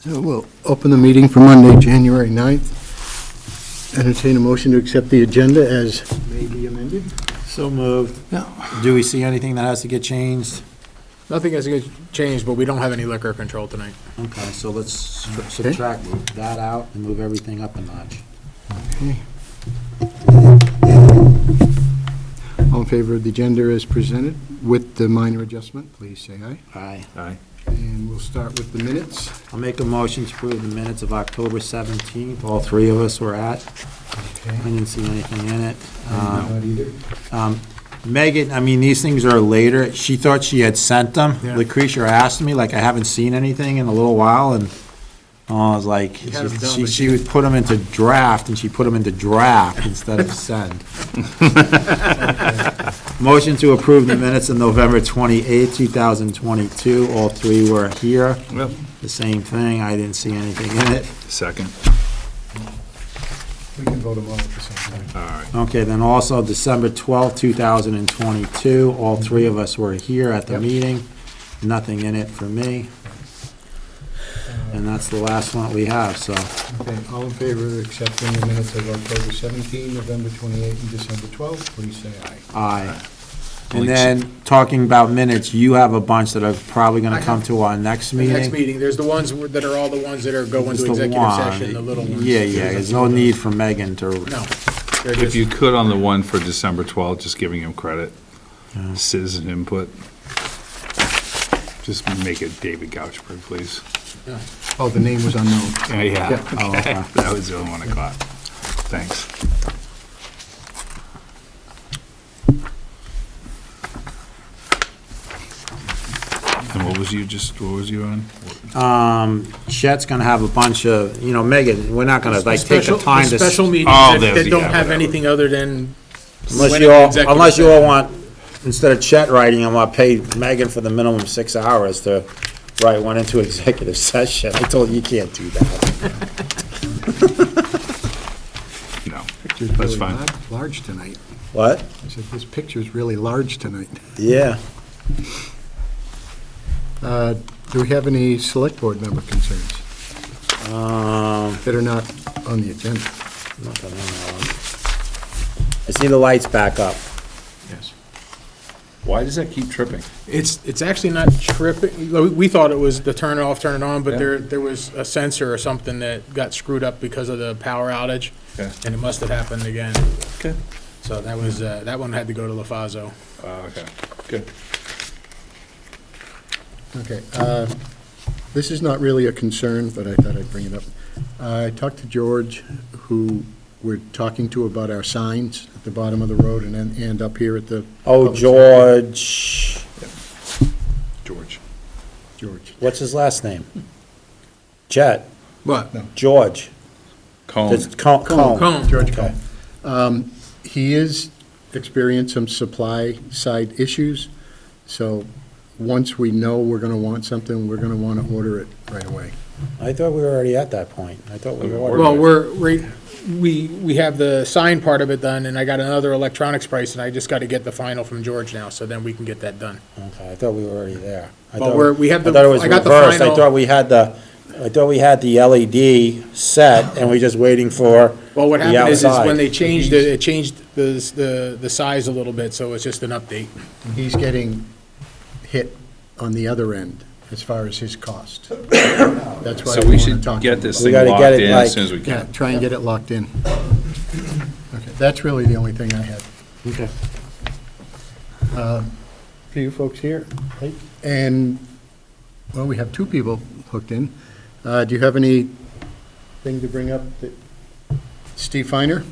So we'll open the meeting for Monday, January 9th. Entertain a motion to accept the agenda as may be amended. So moved. Do we see anything that has to get changed? Nothing has to get changed, but we don't have any liquor control tonight. Okay, so let's subtract that out and move everything up a notch. Okay. All in favor of the agenda as presented with the minor adjustment, please say aye. Aye. Aye. And we'll start with the minutes. I'll make a motion to approve the minutes of October 17th. All three of us were at. I Okay. didn't see anything in it. Not either. Megan, I mean, these things are later. She thought she had sent them. Yeah. Lucretia asked me, like, I haven't seen anything in a little while, and I was like, You had 'em done, but she would put them into draft, and she put them into draft instead of send. Motion to approve the minutes of November 28th, 2022. All three were here. Well, The same thing. I didn't see anything in it. second. We can vote them all at the same time. All right. Okay, then also December 12th, 2022. All three of us were here at the Yep. meeting. Nothing in it for me. And that's the last one we have, so. Okay, all in favor of accepting the minutes of October 17, November 28, and December 12, please say aye. Aye. And then, talking about minutes, you have a bunch that are probably gonna I come have- to our next The next meeting. meeting, there's the ones that are all the ones that are going It's to the executive one. session, the little ones. Yeah, there's no need for Megan to, No. They're If just- you could on the one for December 12th, just giving him credit, citizen input. Just make it David Couchberg, please. Oh, the name was unknown. Yeah, Oh, okay. that was the only one I caught. Thanks. And what was you on? Chet's gonna have a bunch of, Megan, we're not gonna like take the Special- time to. Special meetings Oh, that there's- don't yeah, have whatever. anything other than. Unless when you an all, executive unless you all session. want, instead of Chet writing, I want to pay Megan for the minimum 6 hours to write one into executive session. I told you, you can't do that. No, Picture's that's really fine. large tonight. What? I said, this picture's really large tonight. Yeah. Do we have any select board member concerns that are not on the agenda? Not that I know of. I see the lights back up. Yes. Why does that keep tripping? It's actually not tripping. We thought it was the turn it off, turn it on, but Yeah. there was a sensor or something that got screwed up because of the power outage, Okay. and it must have happened again. Okay. So that was, that one had to go to LaFazo. Okay, good. Okay, this is not really a concern, but I thought I'd bring it up. I talked to George, who we're talking to about our signs at the bottom of the road and up here at the. Oh, public George, George. George. what's his last name? Chet, What? George. Cone. It's Cone. Cone. George Okay. Cone. He is experiencing some supply side issues, so once we know we're gonna want something, we're gonna wanna order it right away. I thought we were already at that point. I thought we were. Well, we have the sign part of it done, and I got another electronics price, and I just got to get the final from George now, so then we can get that done. Okay, I thought we were already there. I Well, thought- we have I the- thought it was I got the reversed. I final- thought we had the LED set, and we're just waiting for Well, what the happened is when outside. they changed it, it changed the size a little bit, so it's just an update. He's getting hit on the other end as far as his cost. That's why I So we wanna should talk to get him this about thing gotta get locked it, in like- as soon as we it. Yeah, can. try and get it locked in. Okay, that's really the only thing I had. Okay. For you folks here, and, well, we have two people hooked in. Do you have anything to bring up? Steve Feiner?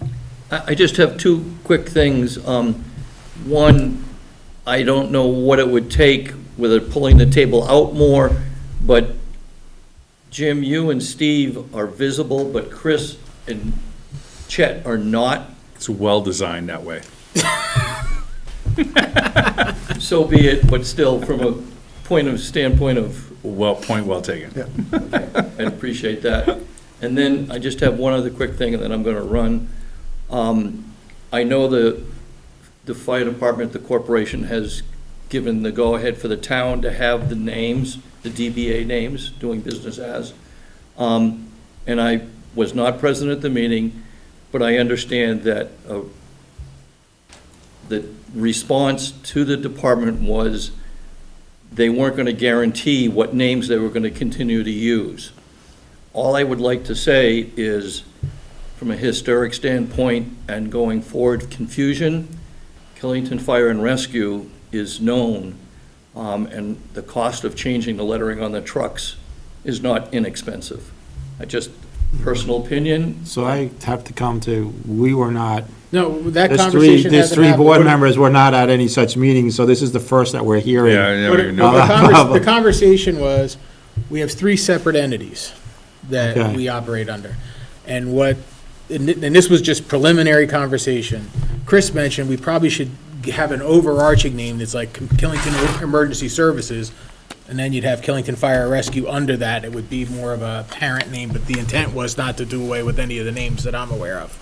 I just have two quick things. One, I don't know what it would take with it pulling the table out more, but Jim, you and Steve are visible, but Chris and Chet are not. It's well-designed that way. So be it, but still, from a standpoint of, Point well taken. I appreciate that. And then I just have one other quick thing, and then I'm gonna run. I know the fire department, the corporation has given the go-ahead for the town to have the names, the DBA names, doing business as. And I was not present at the meeting, but I understand that the response to the department was they weren't going to guarantee what names they were going to continue to use. All I would like to say is, from a historic standpoint and going forward, confusion, Killington Fire and Rescue is known, and the cost of changing the lettering on the trucks is not inexpensive. Personal opinion. So I have to come to, we were not, No, that there's conversation there's hasn't three happened. board members were not at any such meeting, so this is the first that we're hearing. Yeah, I never But even no, knew. the conversation was, we have three separate entities that Okay. we operate under. And this was just preliminary conversation. Chris mentioned we probably should have an overarching name that's like Killington Emergency Services, and then you'd have Killington Fire and Rescue under that. It would be more of a parent name, but the intent was not to do away with any of the names that I'm aware of.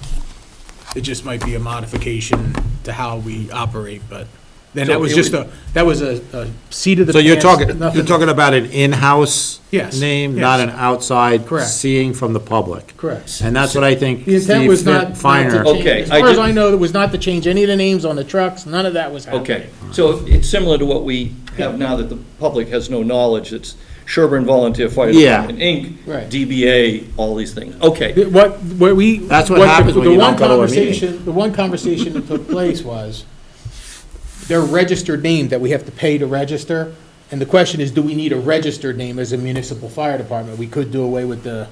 It just might be a modification to how we operate, but then So that was it just would- that was a seat of the So you're pants, talking, nothing- you're talking about an in-house Yes, name, not yes. an outside Correct. seeing from the public. Correct. And that's what I think The intent Steve was not to Finer. change, Okay, as I far as just- I know, it was not to change any of the names on the trucks, none of that was happening. Okay, so it's similar to what we have now that the public has no knowledge. It's Sherburne Volunteer Fire Yeah. Department, Inc., Right. DBA, all these things. Okay, What we. That's what the- happens when the you one don't go to a conversation- The one conversation that took place was, they're registered names that we have to pay to register, and the question is, do we need a registered name as a municipal fire department? We could do away with the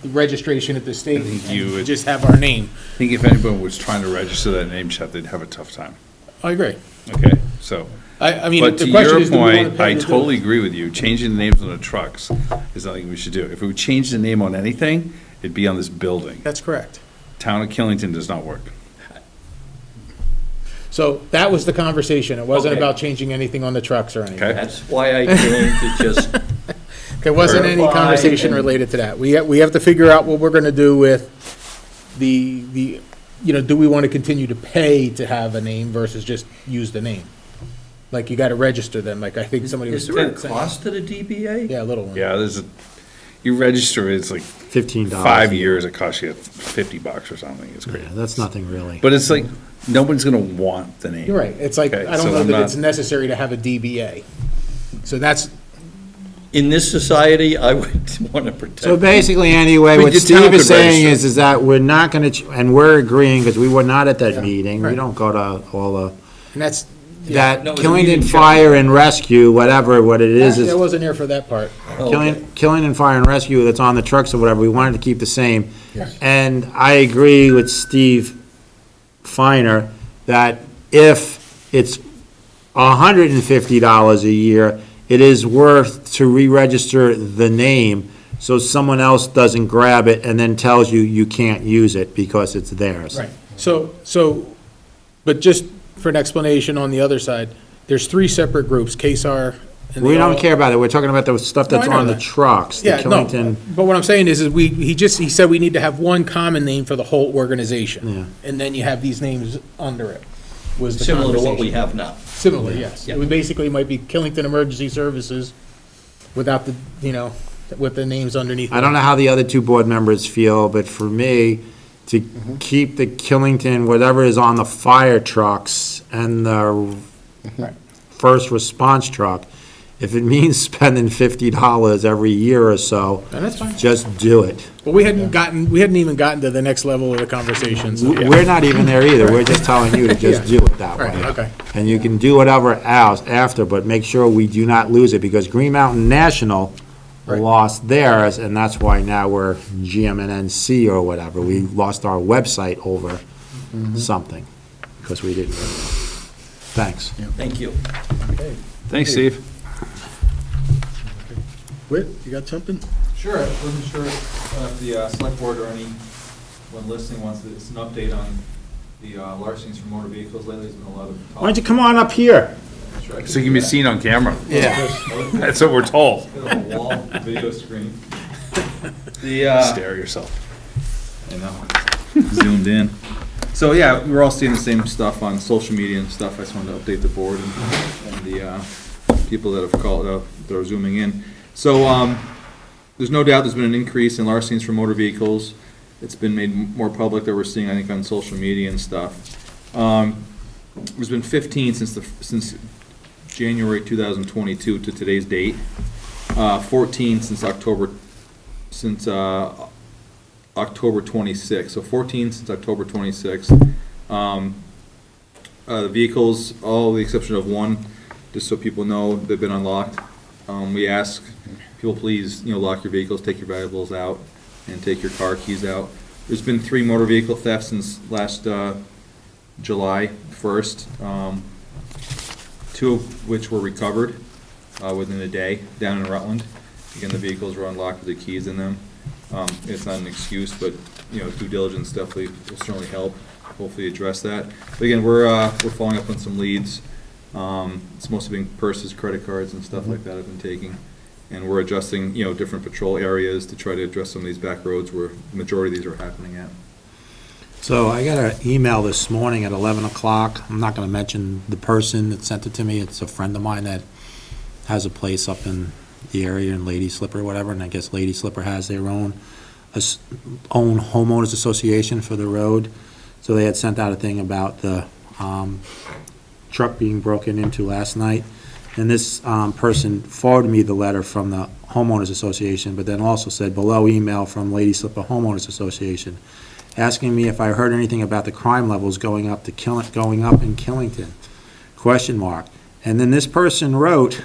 registration at the state I think you and would- just have our name. I think if anyone was trying to register that name, Chet, they'd have a tough time. I agree. Okay, so, I mean, but the to question your is, do we want to point, pay I to do it? totally agree with you. Changing the names on the trucks is nothing we should do. If we would change the name on anything, it'd be on this building. That's correct. Town of Killington does not work. So that was the conversation. It wasn't Okay. about changing anything on the trucks or anything. Okay. that's why I came to just, There wasn't any Verify conversation and- related to that. We have to figure out what we're gonna do with the, do we want to continue to pay to have a name versus just use the name? Like, you gotta register them, like, I think somebody was. is there a saying- cost to the DBA? Yeah, a little one. Yeah, you register, it's like $15. 5 years, it costs you $50 or something. It's Yeah, great. that's nothing really. But it's like, no one's gonna want the name. You're right. It's like, Okay, I don't so know I'm that not- it's necessary to have a DBA. So that's, In this society, I would want to protect. So basically, anyway, But what your town Steve is could saying register. is that we're not gonna, and we're agreeing, because we were not at that Yeah, meeting, we right. don't go to all the, and that's, that No, it was a meeting, Killington Jeff. Fire and Rescue, whatever, what it is actually, I wasn't here for that part. Oh, okay. Killington Fire and Rescue that's on the trucks or whatever, we wanted to keep the same. Yes. And I agree with Steve Finer that if it's $150 a year, it is worth to re-register the name so someone else doesn't grab it and then tells you you can't use it because it's theirs. Right. So, but just for an explanation on the other side, there's three separate groups, KSAR. and We they don't all- care about it, we're talking about the stuff No, that's I know on the that. trucks, the Yeah, no, Killington. but what I'm saying is he said we need to have one common name for the whole organization. Yeah. And then you have these names under it, was the Similar to what we conversation. have now. Similar, yes. Yeah. It would basically might be Killington Emergency Services without the, with the names underneath. I don't know how the other two board members feel, but for me, to keep the Killington, whatever is on the fire trucks and the Right. first response truck, if it means spending $50 every year or so, And that's fine. just do it. But we hadn't even gotten to the next level of the conversation, so. We're not even there either, we're just telling you to just do it that Right, way. okay. And you can do whatever else after, but make sure we do not lose it, because Green Mountain National Right. lost theirs, and that's why now we're GMNNC or whatever. We lost our website over something, because we didn't. Thanks. Thank you. Thanks, Steve. Whit, you got something? Sure, I wasn't sure if the select board or anyone listening wants, it's an update on the larcenies from motor vehicles. Lately, there's been a lot of talk. Why don't you come on up here? Sure, I can So you do can be that. seen on camera. Yeah. That's what we're told. Got a wall video screen. Stare at yourself. I know, zoomed in. So, yeah, we're all seeing the same stuff on social media and stuff. I just wanted to update the board and the people that have called, that are zooming in. So, there's no doubt there's been an increase in larcenies from motor vehicles. It's been made more public that we're seeing, I think, on social media and stuff. There's been 15 since January 2022 to today's date. 14 since October 26th. So 14 since October 26th. The vehicles, all the exception of one, just so people know, they've been unlocked. We ask people, please, lock your vehicles, take your valuables out, and take your car keys out. There's been 3 motor vehicle thefts since last July 1st, 2 of which were recovered within a day down in Rutland. Again, the vehicles were unlocked with the keys in them. It's not an excuse, but due diligence definitely will certainly help. Hopefully address that. But again, we're following up on some leads. It's mostly been purses, credit cards, and stuff like that I've been taking. And we're adjusting, different patrol areas to try to address some of these back roads where the majority of these are happening at. So I got an email this morning at 11 o'clock. I'm not going to mention the person that sent it to me. It's a friend of mine that has a place up in the area in Lady Slipper or whatever, and I guess Lady Slipper has their own homeowners association for the road. So they had sent out a thing about the truck being broken into last night. And this person forwarded me the letter from the homeowners association, but then also said below email from Lady Slipper Homeowners Association, asking me if I heard anything about the crime levels going up in Killington, ? And then this person wrote,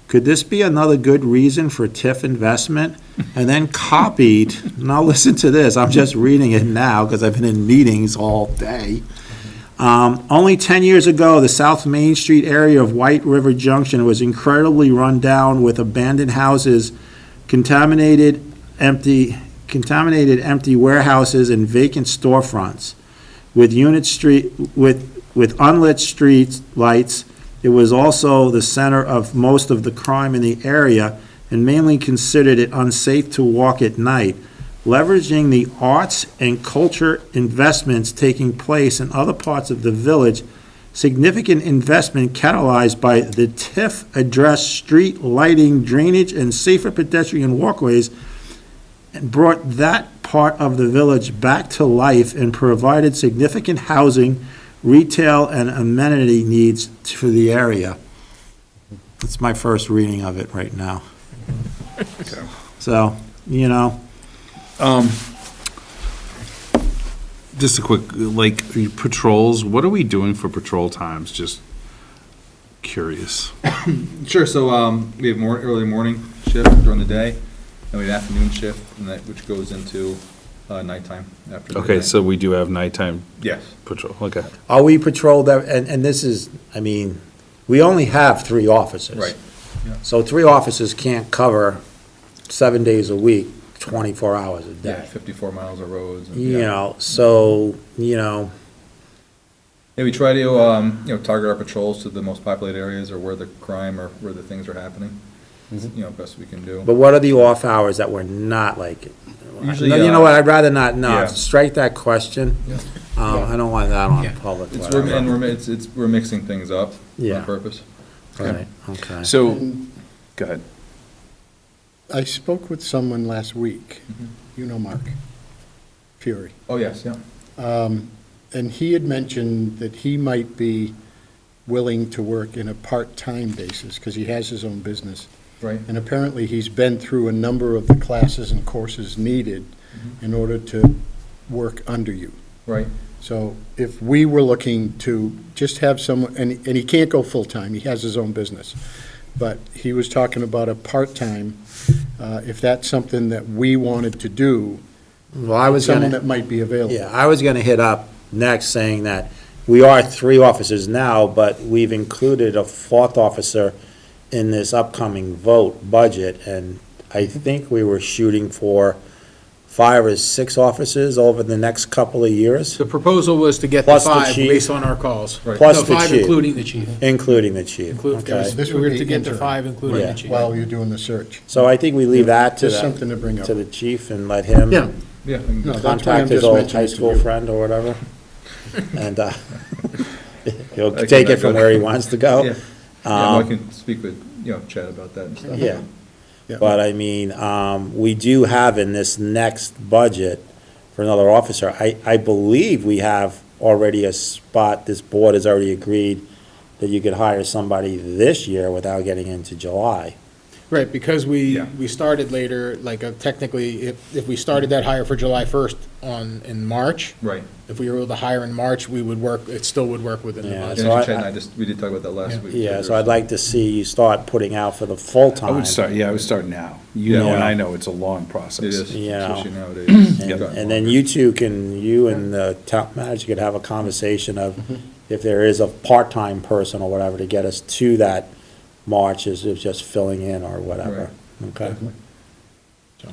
could this be another good reason for TIF investment? And then copied, now listen to this, I'm just reading it now because I've been in meetings all day. Only 10 years ago, the South Main Street area of White River Junction was incredibly run down with abandoned houses, contaminated empty warehouses and vacant storefronts. With unlit street lights, it was also the center of most of the crime in the area and mainly considered it unsafe to walk at night. Leveraging the arts and culture investments taking place in other parts of the village, significant investment catalyzed by the TIF addressed street lighting, drainage, and safer pedestrian walkways, and brought that part of the village back to life and provided significant housing, retail, and amenity needs for the area. That's my first reading of it right now. So, Just a quick, patrols, what are we doing for patrol times? Just curious. Sure, so we have early morning shift during the day, and we have afternoon shift, which goes into nighttime after midnight. Okay, so we do have nighttime Yes. patrol, okay. Are we patrolled, and this is, we only have 3 officers. Right. So 3 officers can't cover 7 days a week, 24 hours a Yeah, day. 54 miles of roads. And, Yeah, we try to, target our patrols to the most populated areas or where the crime or where the things are happening. Best we can do. but what are the off hours that we're not Usually, No, you know what, I'd rather not, yeah. strike that question. I don't want that on Yeah. public. It's, whatever. we're mixing things up Yeah. on purpose. Right, okay. So, go ahead. I spoke with someone last week, Mark Fury, Oh, yes, yeah. and he had mentioned that he might be willing to work in a part-time basis, because he has his own business. Right. And apparently, he's been through a number of the classes and courses needed in order to work under you. Right. So if we were looking to just have someone, and he can't go full-time, he has his own business, but he was talking about a part-time, if that's something that we wanted to do, Well, I was someone gonna, that might be available. yeah, I was gonna hit up next saying that we are 3 officers now, but we've included a 4th officer in this upcoming vote budget, and I think we were shooting for 5 or 6 officers over the next couple of years, The proposal was to get the Plus the 5 chief. based on our calls. Right. Plus No, the 5 chief. including the chief. including the chief. Okay. This We would were be to get the interim. 5 including Yeah. the chief. While you're doing the search. So I think we leave that to Just something to bring up. the chief and let him Yeah. Yeah. I can No, do that's why I'm contact his just old mentioning high it to school you. friend or whatever. And he'll I take can- it from where he wants to go. Yeah. Yeah, no, I Um, can speak with, Chad about that and stuff. Yeah. Yeah. But I mean, we do have in this next budget for another officer, I believe we have already a spot, this board has already agreed that you could hire somebody this year without getting into July. Right, because we Yeah. started later, like technically, if we started that hire for July 1st in March, Right. if we were able to hire in March, we would work, it still would work within the Yeah, budget. so And Chad and I just, we did talk about that last week. Yeah, so I'd like to see you start putting out for the full-time. I would start now. You know, and Yeah. I know it's a long process. It is, Yeah. especially nowadays. And then you two you and the town manager could have a conversation of if there is a part-time person or whatever to get us to that March is just filling in or whatever. Okay? So,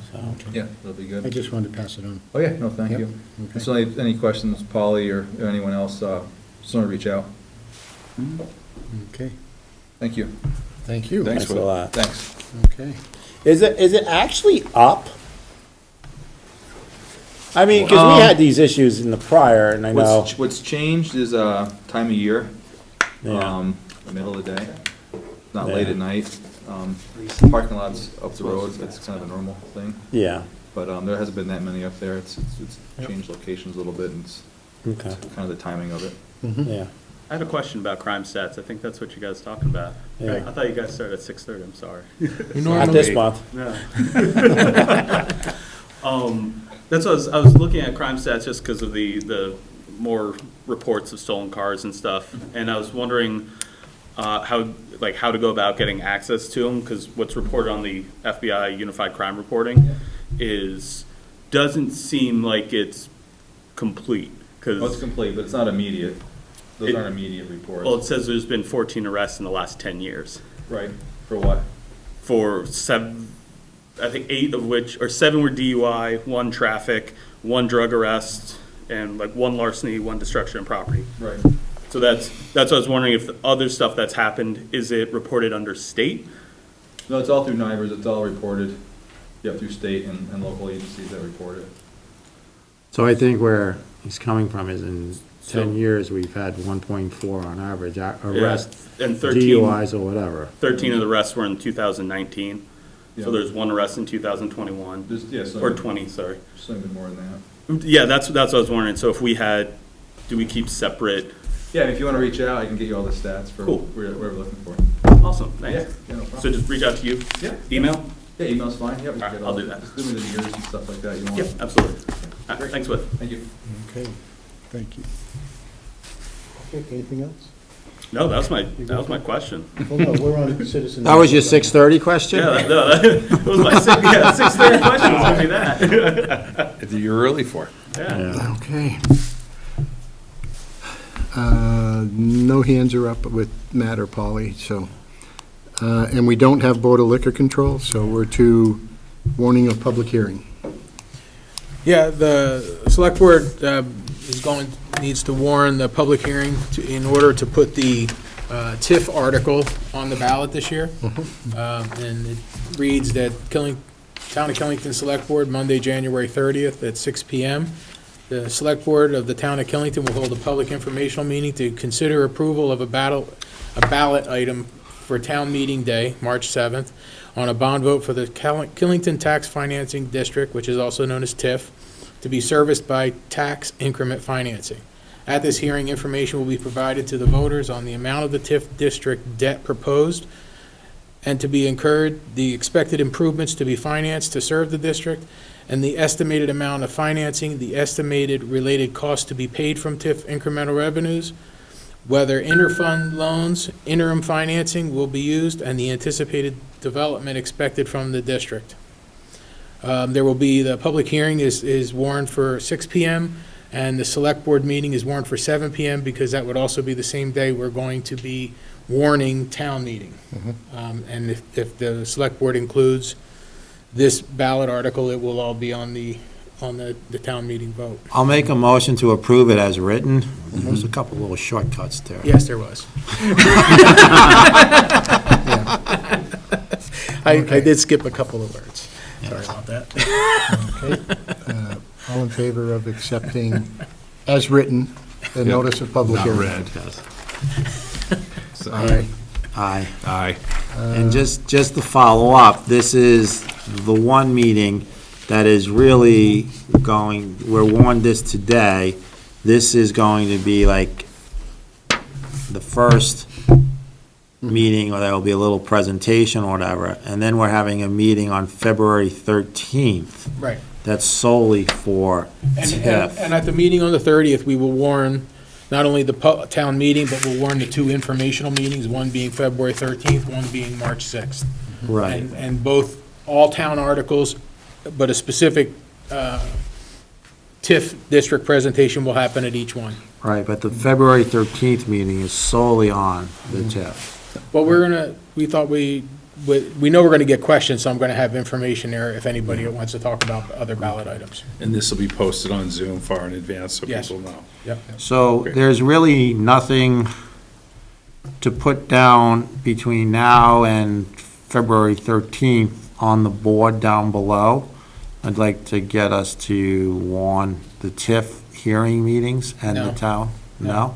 Yeah, that'll be I good. just wanted to pass it on. Oh, yeah, no, thank Yep. you. Okay. So any questions, Polly or anyone else, just want to reach out. Okay, Thank you. thank you. Thanks Thanks a for that. lot. Thanks. Okay. Is it actually up? I mean, because we had these issues in the prior, and I know, What's changed is, time of year, yeah, middle of the day, not Yeah. late at night. Parking lots up the road, that's kind of a normal thing, yeah, but, there hasn't been that many up there. It's changed locations a little bit, and it's okay, kind of the timing of it. yeah. I had a question about crime stats. I think that's what you guys are talking about. Yeah. I thought you guys started at 6:30, I'm sorry. Not this month. No. That's what I was looking at crime stats just because of the more reports of stolen cars and stuff. And I was wondering how to go about getting access to them, because what's reported on the FBI Unified Crime Reporting doesn't seem like it's complete. Well, it's complete, but it's not immediate. Those It- aren't immediate reports. Well, it says there's been 14 arrests in the last 10 years. Right, for what? For I think 7 were DUI, 1 traffic, 1 drug arrest, and like 1 larceny, 1 destruction of property. Right. So that's what I was wondering, if the other stuff that's happened, is it reported under state? No, it's all through NIVERS, it's all reported, through state and local agencies that report it. So I think where he's coming from is in 10 So- years, we've had 1.4 on average arrests, And 13 DUIs or whatever. 13 of the arrests were in 2019. So Yeah. there's 1 arrest in 2021, Just, or 20, sorry. Just a bit more than that. Yeah, that's what I was wondering. So if we do we keep separate? Yeah, if you want to reach out, I can get you all the stats for Cool. whatever we're looking for. Awesome, thanks. Yeah, no So problem. just reach out to you? Yeah. Email? Yeah, email's fine, yeah. we can All right, get I'll all- do that. Just give me the years and stuff like that you want. Yep, absolutely. All right, thanks, Whit. Thank you. Okay, thank you. Okay, anything else? No, that was my question. Well, no, we're on citizen. That was your 6:30 question? Yeah, that was my 6:30 question, was gonna be that. You're early for it. Yeah. Okay. No hands are up with Matt or Polly, so, and we don't have Board of Liquor Control, so we're to warning of public hearing. Yeah, the select board needs to warn the public hearing in order to put the TIF article on the ballot this year. And it reads that Town of Killington Select Board, Monday, January 30th at 6 PM. The Select Board of the Town of Killington will hold a public informational meeting to consider approval of a ballot item for Town Meeting Day, March 7th, on a bond vote for the Killington Tax Financing District, which is also known as TIF, to be serviced by tax increment financing. At this hearing, information will be provided to the voters on the amount of the TIF district debt proposed and to be incurred, the expected improvements to be financed to serve the district, and the estimated amount of financing, the estimated related cost to be paid from TIF incremental revenues, whether interfund loans, interim financing will be used, and the anticipated development expected from the district. The public hearing is warned for 6 PM, and the select board meeting is warned for 7 PM, because that would also be the same day we're going to be warning town meeting. And if the select board includes this ballot article, it will all be on the town meeting vote. I'll make a motion to approve it as written. There's a couple little shortcuts there. Yes, there was. I did skip a couple of words. Sorry about that. Okay. All in favor of accepting, as written, the notice of public hearing? Yes. Aye. Aye. Aye. And just to follow up, this is the one meeting that is really going, we're warned this today, this is going to be like the first meeting, or there'll be a little presentation or whatever, and then we're having a meeting on February 13th. Right. That's solely for And TIF. at the meeting on the 30th, we will warn not only the town meeting, but we'll warn the two informational meetings, one being February 13th, one being March 6th. Right. And both, all town articles, but a specific TIF district presentation will happen at each one. Right, but the February 13th meeting is solely on the TIF. Well, we thought we know we're gonna get questions, so I'm gonna have information there if anybody wants to talk about other ballot items. And this will be posted on Zoom far in advance so Yes. people know. Yep. So there's really nothing to put down between now and February 13th on the board down below. I'd like to get us to warn the TIF hearing meetings and the No. town. No?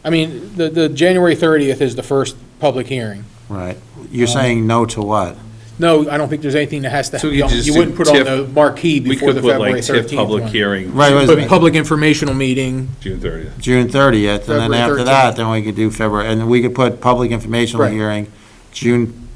I mean, the January 30th is the first public hearing. Right. You're saying no to what? No, I don't think there's anything that has to, So we you could just wouldn't do put on TIF the marquee We before could the put February like TIF 13th public one. hearing, Right, wait a But minute. public informational meeting, June 30th. June 30th, and then February after 13th. that, then we could do February, and we could put public informational Right. hearing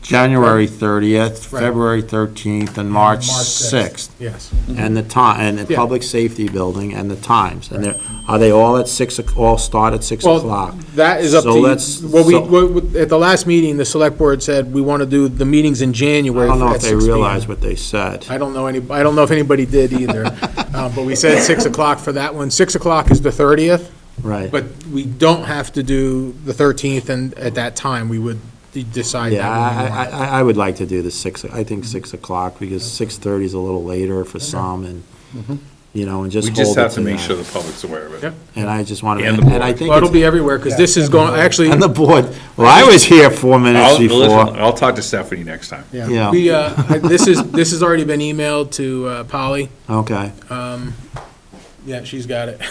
January 30th, Right. February 13th, and March 6th. yes. And the time, and the Yeah. public safety building, and the times. And are they all at all start at 6 Well, o'clock? that is up So to you. let's- Well, so- at the last meeting, the select board said we want to do the meetings in I January don't know at if they 6 p.m. realize what they said. I don't know if anybody did either. But we said 6 o'clock for that one. 6 o'clock is the 30th, Right. but we don't have to do the 13th, and at that time, we would decide Yeah, that. when we want. I would like to do the 6, I think 6 o'clock, because 6:30 is a little later for some, and, and just We hold just it have to to make that. sure the public's aware of it. Yep. And I just want to, And the and I board. think Well, it'll it's, be everywhere, because this is going, actually, and the board, well, I was here 4 minutes before. I'll talk to Stephanie next time. Yeah. we, this has already been emailed to Polly. Okay, Yeah, she's got it.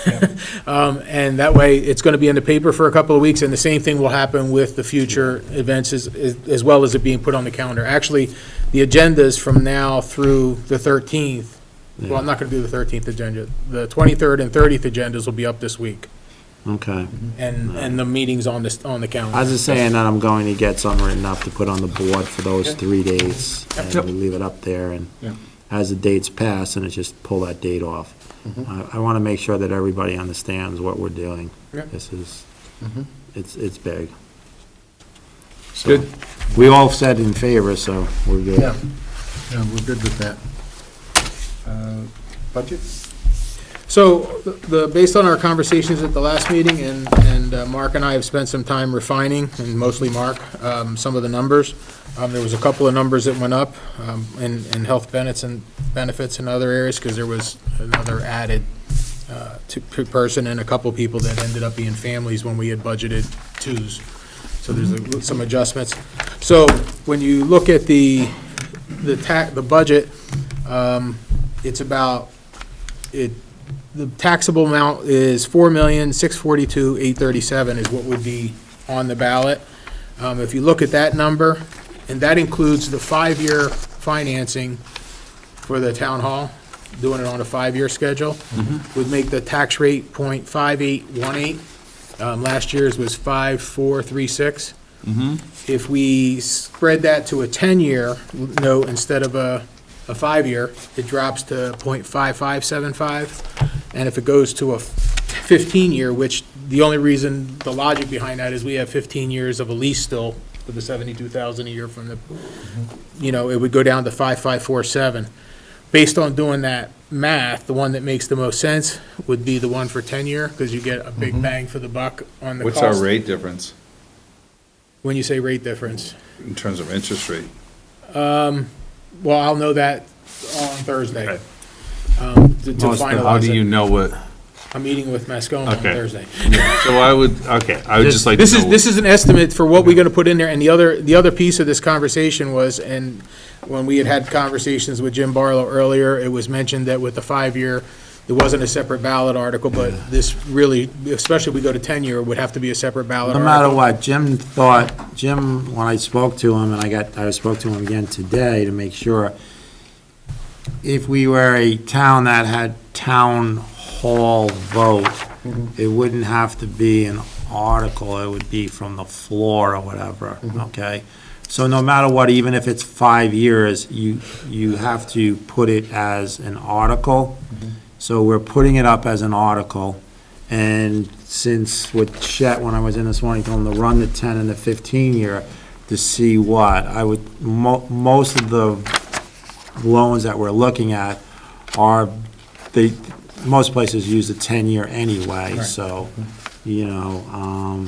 And that way, it's going to be in the paper for a couple of weeks, and the same thing will happen with the future events as well as it being put on the calendar. Actually, the agendas from now through the 13th, well, I'm not going to do the 13th agenda. The 23rd and 30th agendas will be up this week, okay. and the meetings on the calendar. I was just saying that I'm going to get something written up to put on the board for those 3 dates, and we leave it up there, and Yep. as the dates pass, and it just pull that date off. I want to make sure that everybody understands what we're doing. Yep. This is, it's big. So, Good. we all said in favor, so we're good. Yeah, yeah, we're good with that. Budget? So, based on our conversations at the last meeting, and Mark and I have spent some time refining, and mostly Mark, some of the numbers. There was a couple of numbers that went up in health benefits and other areas, because there was another added person and a couple people that ended up being families when we had budgeted twos. So there's some adjustments. So when you look at the budget, it's about, the taxable amount is $4,642,837 is what would be on the ballot. If you look at that number, and that includes the 5-year financing for the town hall, doing it on a 5-year schedule, would make the tax rate .5818. Last year's was 5,436. If we spread that to a 10-year note instead of a 5-year, it drops to .5575. And if it goes to a 15-year, which the only reason, the logic behind that is we have 15 years of a lease still for the 72,000 a year from the, it would go down to 5547. Based on doing that math, the one that makes the most sense would be the one for 10-year, because you get a big bang for the buck on the cost. What's our rate difference When you say rate difference? in terms of interest rate? Well, I'll know that on Thursday. Okay. To How finalize do you it. know what? I'm meeting with Mascoma on Okay. Thursday. So I would just like to This is, know. this is an estimate for what we're gonna put in there, and the other piece of this conversation was, and when we had conversations with Jim Barlow earlier, it was mentioned that with the 5-year, it wasn't a separate ballot article, but this really, especially if we go to 10-year, would have to be a separate ballot No article. matter what, Jim, when I spoke to him, and I spoke to him again today to make sure, if we were a town that had town hall vote, it wouldn't have to be an article, it would be from the floor or whatever, okay? So no matter what, even if it's 5 years, you have to put it as an article. So we're putting it up as an article, and since with Chet, when I was in this morning, told him to run the 10 and the 15 year to see what, I would, most of the loans that we're looking at are, most places use the 10-year anyway, so, you know,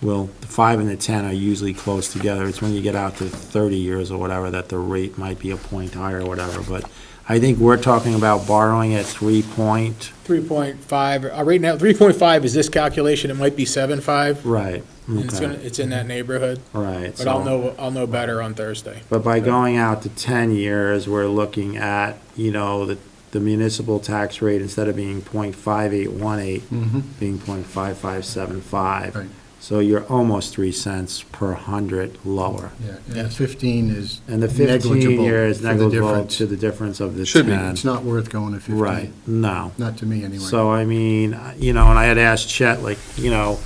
well, the 5 and the 10 are usually close together. It's when you get out to 30 years or whatever that the rate might be a point higher or whatever, but I think we're talking about borrowing at 3.5, right now, 3.5 is this calculation, it might be 7.5. Right, And it's okay, gonna, it's in that neighborhood, right. but I'll so- know better on Thursday. But by going out to 10 years, we're looking at, you know, the municipal tax rate, instead of being .5818, being .5575. Right. So you're almost 3 cents per hundred lower. Yeah, and the 15 is And the 15 negligible year is for the negligible difference. to the difference of the Should be. 10. It's not worth going to 15. Right, no. Not to me, anyway. So, I mean, you know, and I had asked Chet, like, you know,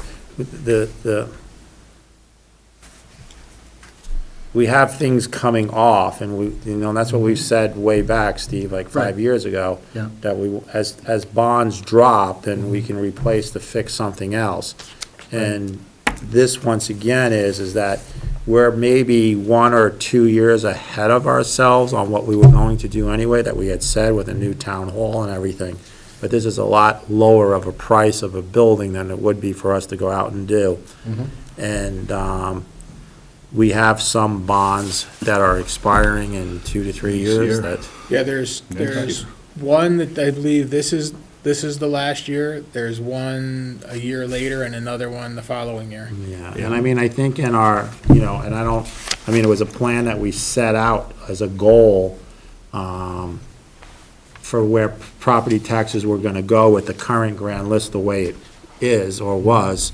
we have things coming off, and we, you know, and that's what we've said way back, Steve, like 5 Right. years ago. Yeah. That we, as bonds drop, then we can replace to fix something else. And this, once again, is that we're maybe 1 or 2 years ahead of ourselves on what we were going to do anyway, that we had said with a new town hall and everything. But this is a lot lower of a price of a building than it would be for us to go out and do. And we have some bonds that are expiring in 2 to 3 years that, Yeah, there's one that I believe this is the last year, there's one a year later and another one the following year. yeah. And I mean, I think in our, you know, and I mean, it was a plan that we set out as a goal for where property taxes were gonna go with the current grand list the way it is or was,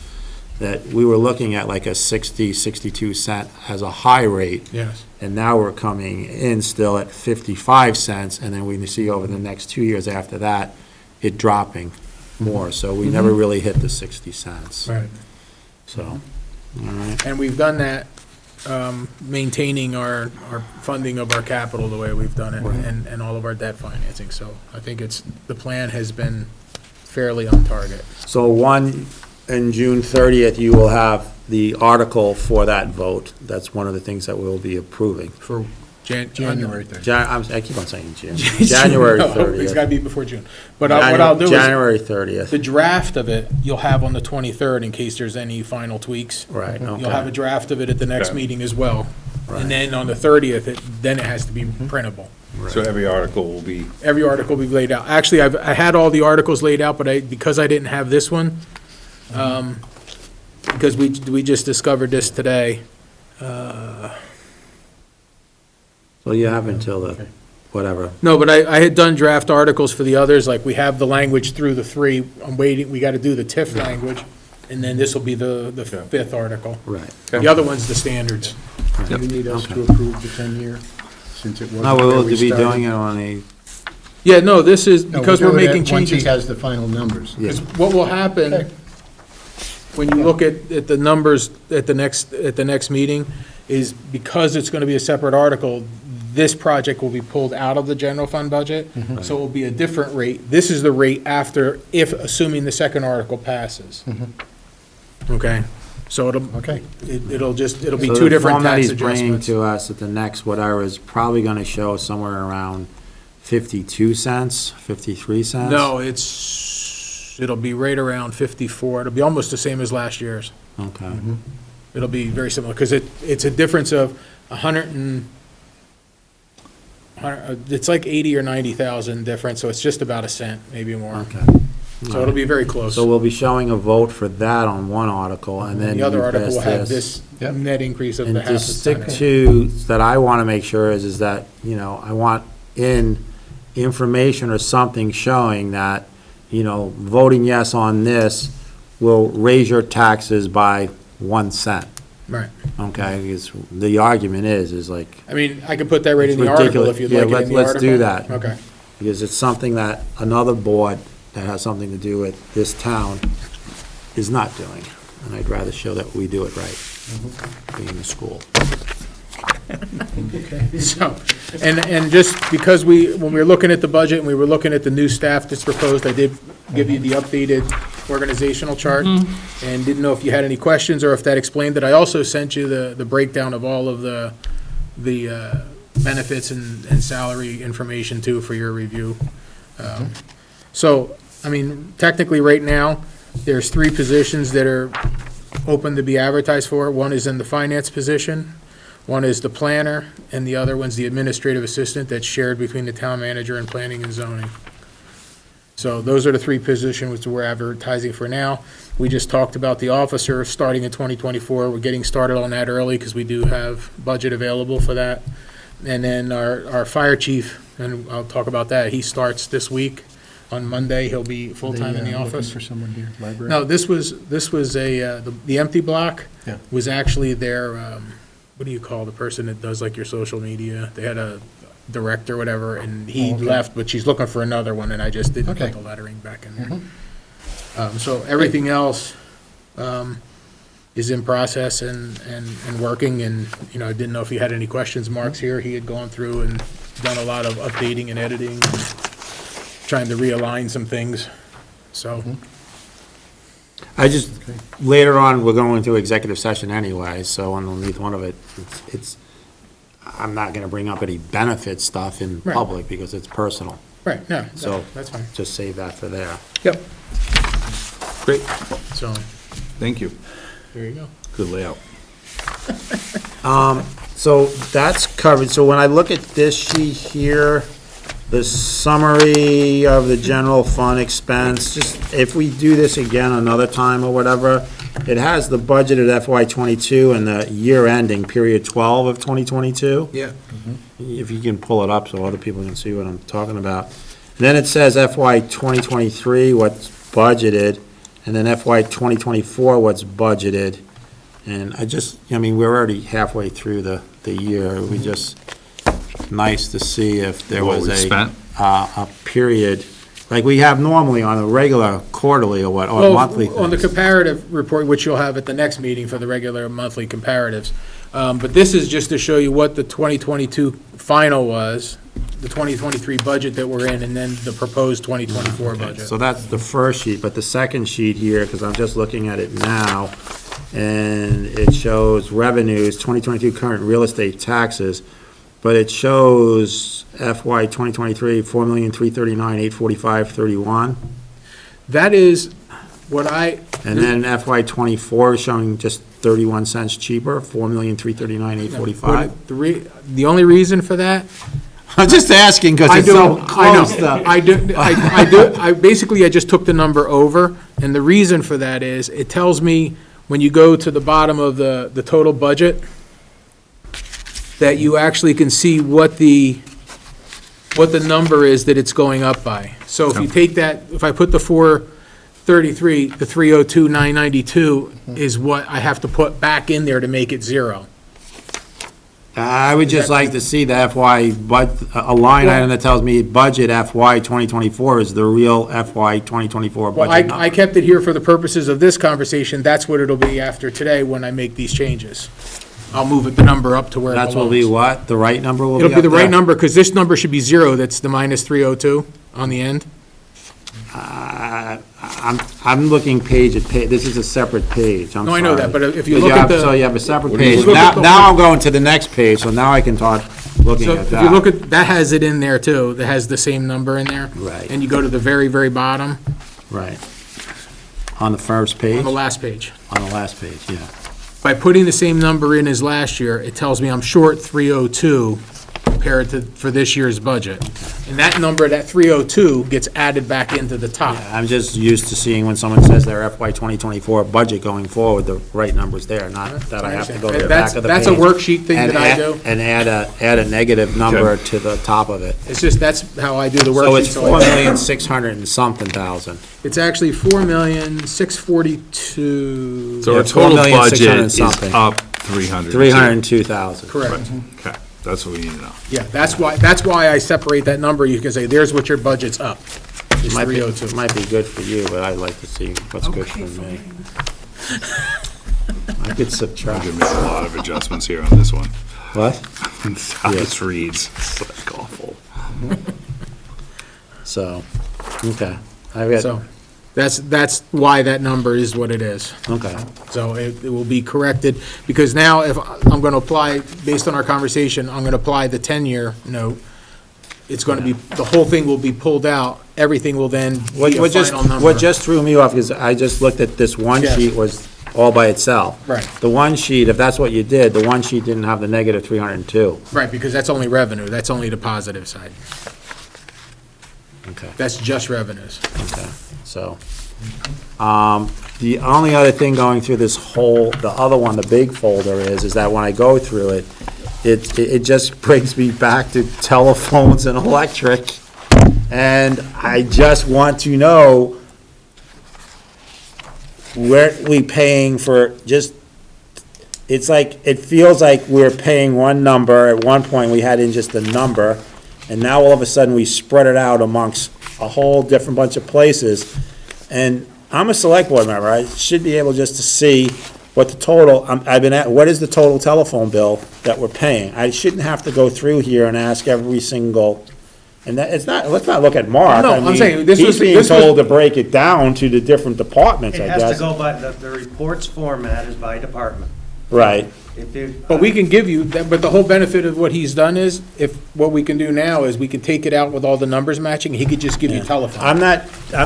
that we were looking at like a 62 cent as a high rate. Yes. And now we're coming in still at 55 cents, and then we see over the next 2 years after that, it dropping more. So we never really hit the 60 cents. Right. So, all right. And we've done that, maintaining our funding of our capital the way we've done it, and all of our debt financing. So I think the plan has been fairly on target. So in June 30th, you will have the article for that vote. That's one of the things that we'll be approving. For January 3rd. I keep on saying June. January No, It's 30th. gotta be before June. But what I'll do is, January 30th. the draft of it, you'll have on the 23rd in case there's any final tweaks. Right, You'll have a okay. draft of it at the next Okay. meeting as well. Right. And then on the 30th, then it has to be printable. So every article will be, Every article will be laid out. Actually, I had all the articles laid out, but because I didn't have this one, because we just discovered this today. So you have until the, whatever. No, but I had done draft articles for the others, like we have the language through the 3. I'm waiting, we gotta do the TIF language, and then this will be the 5th article. Right. The other one's the standards. Do you need us to Okay. approve the 10-year, since it wasn't No, where we'll we be started? doing it on a, Yeah, no, this is, No, because we'll we're do it making Once changes. he has the final numbers. yeah. What will happen, Okay. when you look at the numbers at the next meeting, is because it's gonna be a separate article, this project will be pulled out of the general fund budget, so it will be a different rate. This is the rate after, assuming the second article passes. Okay, so it'll Okay. be So two the different form that tax he's bringing adjustments. to us at the next whatever is probably gonna show somewhere around 52 cents, 53 cents? No, it'll be right around 54. It'll be almost the same as last year's. Okay. It'll be very similar, because it's a difference of 100, it's like 80 or 90,000 difference, so it's just about a cent, maybe more. Okay. So it'll be very close. So we'll be showing a vote for that on one article, and then The other you article pass will have this Yep. net increase of And the half to a stick cent. to, that I want to make sure is that, you know, I want in information or something showing that, voting yes on this will raise your taxes by 1 cent, Right. okay? Because the argument is like, I mean, I can put that right in It's the article ridiculous. if you'd Yeah, like it in the let's article. do that. Okay. because it's something that another board that has something to do with this town is not doing. And I'd rather show that we do it right, being the school. So, and just because when we were looking at the budget and we were looking at the new staff that's proposed, I did give you the updated organizational chart, and didn't know if you had any questions or if that explained it. I also sent you the breakdown of all of the benefits and salary information too for your review. So, I mean, technically, right now, there's 3 positions that are open to be advertised for. One is in the finance position, one is the planner, and the other one's the administrative assistant that's shared between the town manager and planning and zoning. So those are the 3 positions which we're advertising for now. We just talked about the officer starting in 2024. We're getting started on that early because we do have budget available for that. And then our fire chief, and I'll talk about that, he starts this week. On Monday, he'll be full-time in the office. Looking for someone here, library? No, this was the empty block Yeah. was actually their, what do you call the person that does like your social media? They had a director, whatever, and he Oh, okay. left, but she's looking for another one, and I just didn't Okay. put the lettering back in there. So everything else is in process and working, and, I didn't know if you had any questions. Mark's here, he had gone through and done a lot of updating and editing, and trying to realign some things, so. I just, later on, we're going into executive session anyway, so underneath one of it, I'm not gonna bring up any benefit stuff in Right. public because it's personal. Right, no, So- that's fine. Just save that for there. Yep. Great. So, Thank you. there you go. Good layout. So that's covered. So when I look at this sheet here, the summary of the general fund expense, just if we do this again another time or whatever, it has the budget at FY '22 and the year ending, period 12 of 2022. Yeah. If you can pull it up so other people can see what I'm talking about. Then it says FY 2023, what's budgeted, and then FY 2024, what's budgeted. And we're already halfway through the year. We just, nice to see if there What was we spent? a period, like we have normally on a regular quarterly or monthly On the things. comparative report, which you'll have at the next meeting for the regular monthly comparatives. But this is just to show you what the 2022 final was, the 2023 budget that we're in, and then the proposed 2024 budget. So that's the first sheet, but the second sheet here, because I'm just looking at it now, and it shows revenues, 2022 current real estate taxes, but it shows FY 2023, 4,339,845.31, That is what and then FY '24 is showing just 31 cents cheaper, 4,339,845. the only reason for that, I'm just asking because I it's so do, close. I just took the number over, and the reason for that is, it tells me, when you go to the bottom of the total budget, that you actually can see what the number is that it's going up by. So if you take that, if I put the 433, the 302,992 is what I have to put back in there to make it 0. I would just like to see the FY, a line item that tells me budget FY 2024 is the real FY 2024 Well, budget I number. kept it here for the purposes of this conversation. That's what it'll be after today when I make these changes. I'll move the number up to where it That's will be belongs. what? The right number will be It'll up be the right there? number, because this number should be 0, that's the minus 302 on the end. I'm looking page at page, this is a separate page, I'm No, sorry. I know that, but if you look at So the, you have a separate What do you page. look at the- Now I'm going to the next page, so now I can start looking so at if you look that. at, that has it in there too, that has the same number in there. Right. And you go to the very, very bottom, Right. On the first page? on the last page. On the last page, yeah. By putting the same number in as last year, it tells me I'm short 302, compared to, for this year's budget. And that number, that 302, gets added back into the top. I'm just used to seeing when someone says their FY 2024 budget going forward, the right number's there, not that I have to go to the back of the page. That's a worksheet thing and that I add- do. And add a negative number to the top of it. It's just, that's how I do the So worksheet. it's so I- 4,600,000 and something thousand. It's actually 4,642,000. So Yeah, our total 4,600,000 budget is something. up 300. 302,000. Correct. Okay, that's what we need to know. Yeah, that's why I separate that number. You can say, there's what your budget's up. It's Might be 302. might be good for you, but I'd like to see what's good for me. I could I'm subtract. gonna make a lot of adjustments here on this one. What? How this reads, it's like awful. So, okay. I've got, So, that's why that number is what it is. okay. So it will be corrected, because now if I'm going to apply, based on our conversation, I'm going to apply the 10-year note. It's going to be, the whole thing will be pulled out, everything will then be a What just, final number. what just threw me off is I just looked at this one Yes. sheet was all by itself. Right. The one sheet, if that's what you did, the one sheet didn't have the negative 302. Right, because that's only revenue, that's only the positive side. Okay. That's just revenues. Okay, so, the only other thing going through this whole, the other one, the big folder is that when I go through it, it just brings me back to telephones and electric, and I just want to know, where we paying for just, it's like, it feels like we're paying one number, at one point we had in just a number, and now all of a sudden we spread it out amongst a whole different bunch of places. And I'm a select board member, I should be able just to see what the total, I've been at, what is the total telephone bill that we're paying? I shouldn't have to go through here and ask every single, and that, it's not, let's not look at Mark. No, I I'm mean, saying this he's was- being this was- told to break it down to the different departments, I It has to guess. go by, the report's format is by department. Right, If you. But we can give you, but the whole benefit of what he's done is, if, what we can do now is we can take it out with all the numbers matching, he could just give you telephone. I'm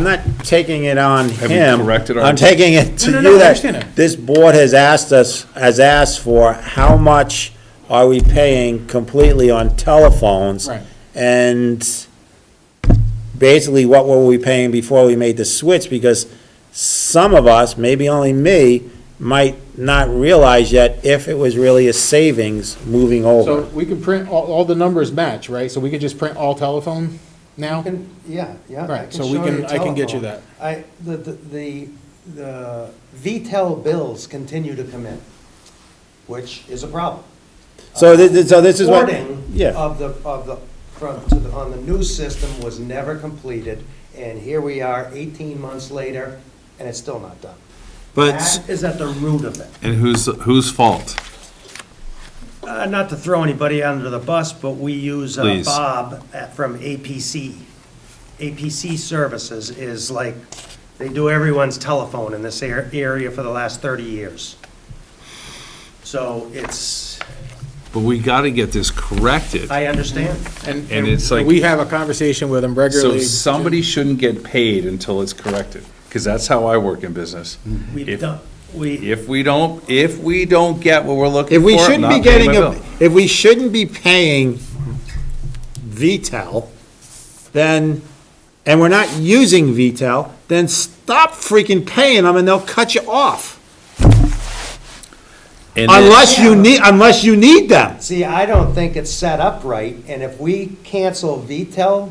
not taking it on Have you him. corrected our- I'm taking it to No, you I understand that that. this board has asked for, how much are we paying completely on telephones? Right. And basically, what were we paying before we made the switch? Because some of us, maybe only me, might not realize yet if it was really a savings moving So over. we can print, all the numbers match, right? So we could just print all telephone now? Yeah, yeah. I Right, so show we can, you I can get you telephone. that. The VTEL bills continue to come in, which is a problem. So this is what, Reporting yeah. on the new system was never completed, and here we are 18 months later, and it's still not done. But, That is at the root of it. And whose fault? Not to throw anybody under the bus, but we use Please. Bob from APC. APC Services is like, they do everyone's telephone in this area for the last 30 years. So it's, But we gotta get this corrected. I understand. And it's like- We have a conversation with him So regularly. somebody shouldn't get paid until it's corrected, because that's how I work in business. We've If- done, If we don't get what we're looking if for, we I'm shouldn't be not paying getting, my bill. if we shouldn't be paying VTEL, then, and we're not using VTEL, then stop freaking paying them and they'll cut you off. And then- Unless you need them. see, I don't think it's set up right, and if we cancel VTEL,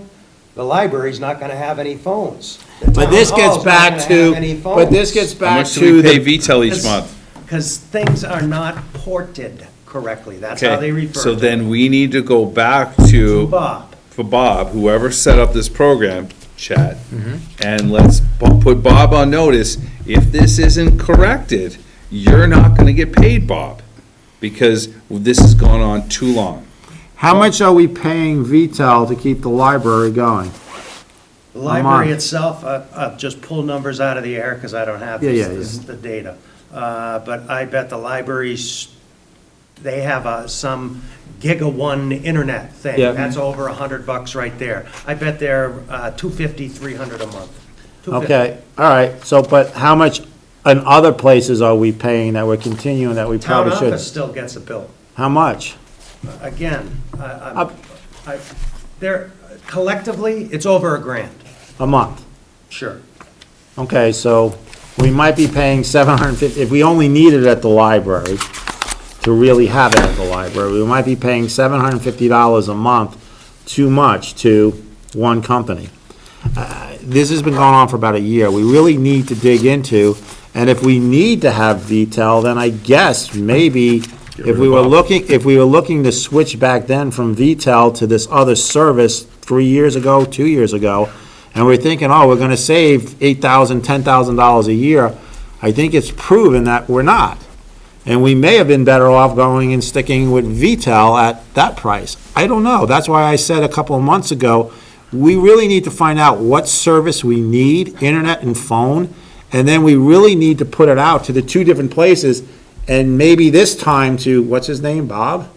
the library's not gonna have any phones. The But this town gets hall's not back gonna to, have any but this phones. gets How back much do we to pay the, VTEL each It's- month? Because things are not ported correctly, that's how they Okay, refer to it. so then we need to go back to, Bob. for Bob, whoever set up this program, chat, Mm-hmm. and let's put Bob on notice. If this isn't corrected, you're not gonna get paid, Bob, because this has gone on too long. how much are we paying VTEL to keep the library going? The library month. itself, I've just pulled numbers out of the air because I don't have Yeah, the data. But I bet the libraries, they have some Giga1 internet thing. Yeah. That's over $100 right there. I bet they're $250, $300 a month. $250. Okay, all right, so, but how much in other places are we paying that we're continuing that we Town probably should? office still gets a bill. How much? Again, They're, collectively, it's over $1,000, A month. sure. Okay, so we might be paying $750, if we only need it at the library, to really have it at the library, we might be paying $750 a month too much to one company. This has been going on for about a year. We really need to dig into, and if we need to have VTEL, then I guess maybe if we were looking to switch back then from VTEL to this other service 3 years ago, 2 years ago, and we're thinking, oh, we're gonna save $8,000, $10,000 a year, I think it's proven that we're not. And we may have been better off going and sticking with VTEL at that price. I don't know. That's why I said a couple of months ago, we really need to find out what service we need, internet and phone, and then we really need to put it out to the two different places, and maybe this time to, what's his name, Bob?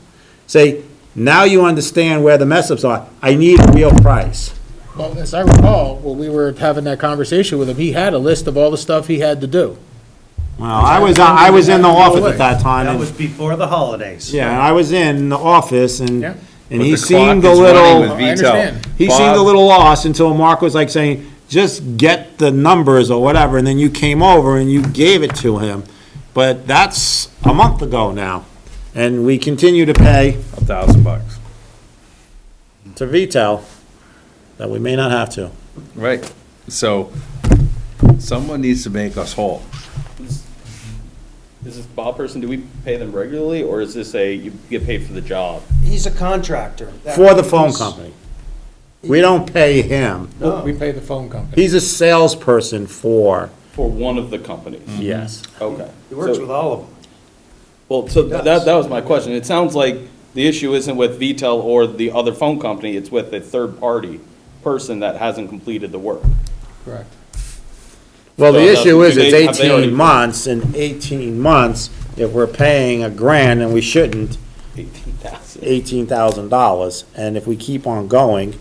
Say, now you understand where the mess-ups are. I need a real price. Well, as I recall, when we were having that conversation with him, he had a list of all the stuff he had to do. Well, I was in the office at that time. That and- was before the holidays. Yeah, and I was in the office, and, Yeah. and But he the seemed a clock is running little, with I VTEL. understand. he seemed a little lost until Mark was like saying, just get the numbers or whatever, and then you came over and you gave it to him. But that's a month ago now, and we continue to pay $1,000. to VTEL that we may not have to. Right. So, someone needs to make us whole. Is this Bob person, do we pay them regularly, or is this you get paid for the job? He's a contractor. That For the phone means- company. We don't pay him. Well, we pay the phone company. He's a salesperson for, For one of the companies? yes. Okay. He works So- with all of them. Well, so that was my question. It sounds like the issue isn't with VTEL or the other phone company, it's with a third-party person that hasn't completed the work. Correct. Well, the So, issue is do it's they- have they already- 18 months, and 18 months, if we're paying $1,000 and we shouldn't, 18,000. $18,000, and if we keep on going,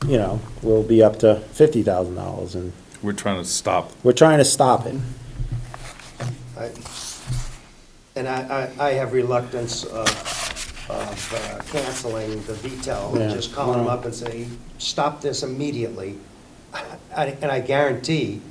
you know, we'll be up to $50,000, and We're trying to stop. we're trying to stop it. And I have reluctance of canceling the VTEL, Yeah. and just calling them up and say, stop this immediately. And I guarantee,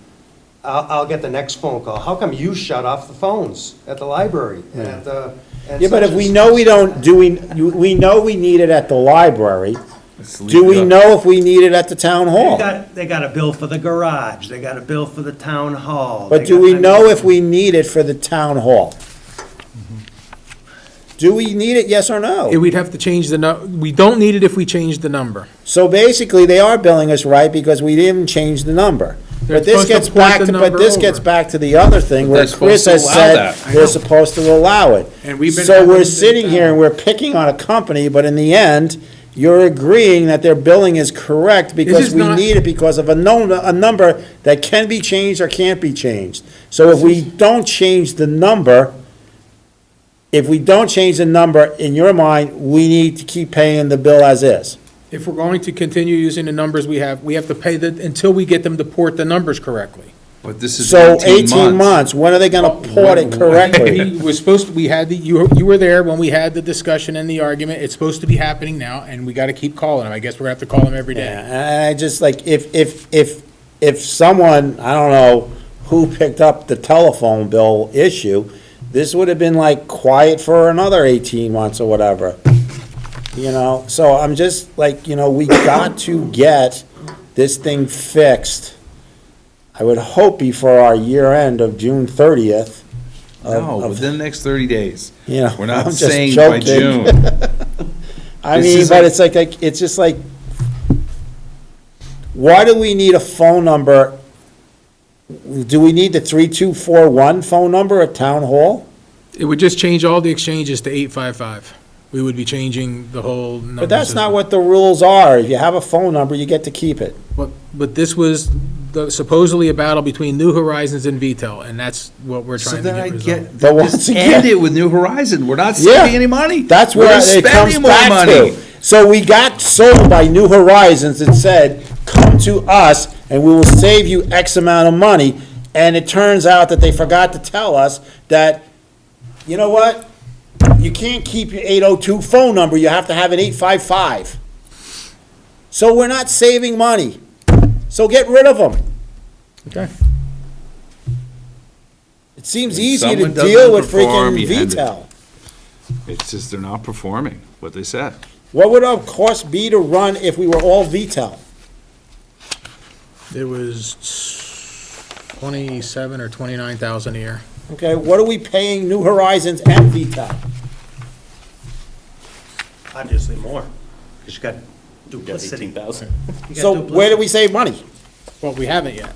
I'll get the next phone call. How come you shut off the phones at the library and at the? and Yeah, but such if we and know such?" we don't, we know we need it at the library, Let's leave do it we up. know if we need it at the town hall? They got a bill for the garage, they got a bill for the town hall. But they do got- we I mean- know if we need it for the town hall? Do we need it, yes or no? We'd have to change we don't need it if we change the number. So basically, they are billing us right because we didn't change the number. They're But this supposed to gets port back the to, but number this over. gets back to the other thing But where they're Chris supposed has to allow said that. they're supposed to allow it. And we've been So we're having sitting them here and down. we're picking on a company, but in the end, you're agreeing that their billing is correct because is we not- need it because of a number that can be changed or can't be changed. So if we don't change the number, in your mind, we need to keep paying the bill as is. If we're going to continue using the numbers we have to pay until we get them to port the numbers correctly. But this is So 18 18 months, when are they gonna port it correctly? We were supposed to, we had you were there when we had the discussion and the argument. It's supposed to be happening now, and we got to keep calling them. I guess we're going to have to call them every Yeah, day. and I just like, if someone, I don't know who picked up the telephone bill issue, this would have been like quiet for another 18 months or whatever. You know, so I'm just like, we got to get this thing fixed. I would hope before our year end of June 30th. No, within the next 30 days. You know, We're not I'm just saying by joking. June. I This mean, is but a- it's like, it's just like, why do we need a phone number? Do we need the 3241 phone number at town hall? It would just change all the exchanges to 855. We would be changing the whole number. But that's not what the rules are. If you have a phone number, you get to keep it. But this was supposedly a battle between New Horizons and VTEL, and that's what we're So trying to then I get get, resolved. But once just again- end it with New Horizon. We're not Yeah. saving any money. That's We're where just it comes spending more back money. to. So we got sold by New Horizons that said, come to us and we will save you X amount of money. And it turns out that they forgot to tell us that, you know what? You can't keep your 802 phone number, you have to have an 855. So we're not saving money. So get rid of them. Okay. It seems When easy to someone doesn't deal with perform, freaking you end it. VTEL. It's just they're not performing what they said. What would our cost be to run if we were all VTEL? It was 27 or 29,000 a year. Okay, what are we paying New Horizons and VTEL? Obviously more, because you got Got duplicity. 18,000. You got So where do duplicity. we save money? Well, we haven't yet.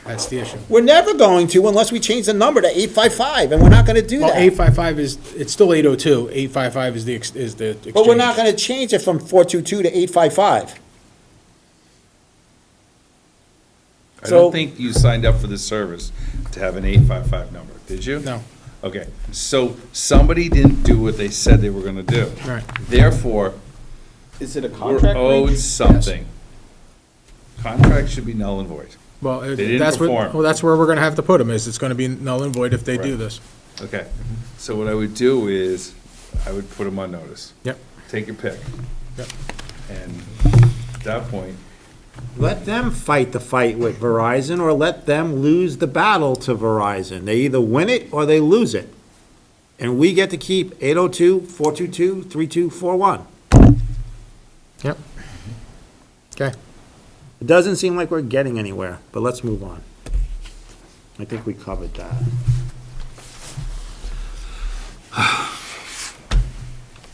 That's the issue. We're never going to unless we change the number to 855, and we're not gonna do Well, that. 855 is, it's still 802. 855 is the exchange. But we're not gonna change it from 422 to 855. I So- don't think you signed up for this service to have an 855 number, did you? No, Okay, so somebody didn't do what they said they were gonna do. right. Therefore, Is it a we're contract owed breach? something. Contract should be null and void. Well, didn't that's what, perform. well, that's where we're gonna have to put them, is it's gonna be null and void if they do Right. this. Okay, so what I would do is, I would put them on notice. Yep. Take your pick. Yep. And at that point, Let them fight the fight with Verizon, or let them lose the battle to Verizon. They either win it or they lose it. And we get to keep 802-422-3241. Yep. Okay. It doesn't seem like we're getting anywhere, but let's move on. I think we covered that.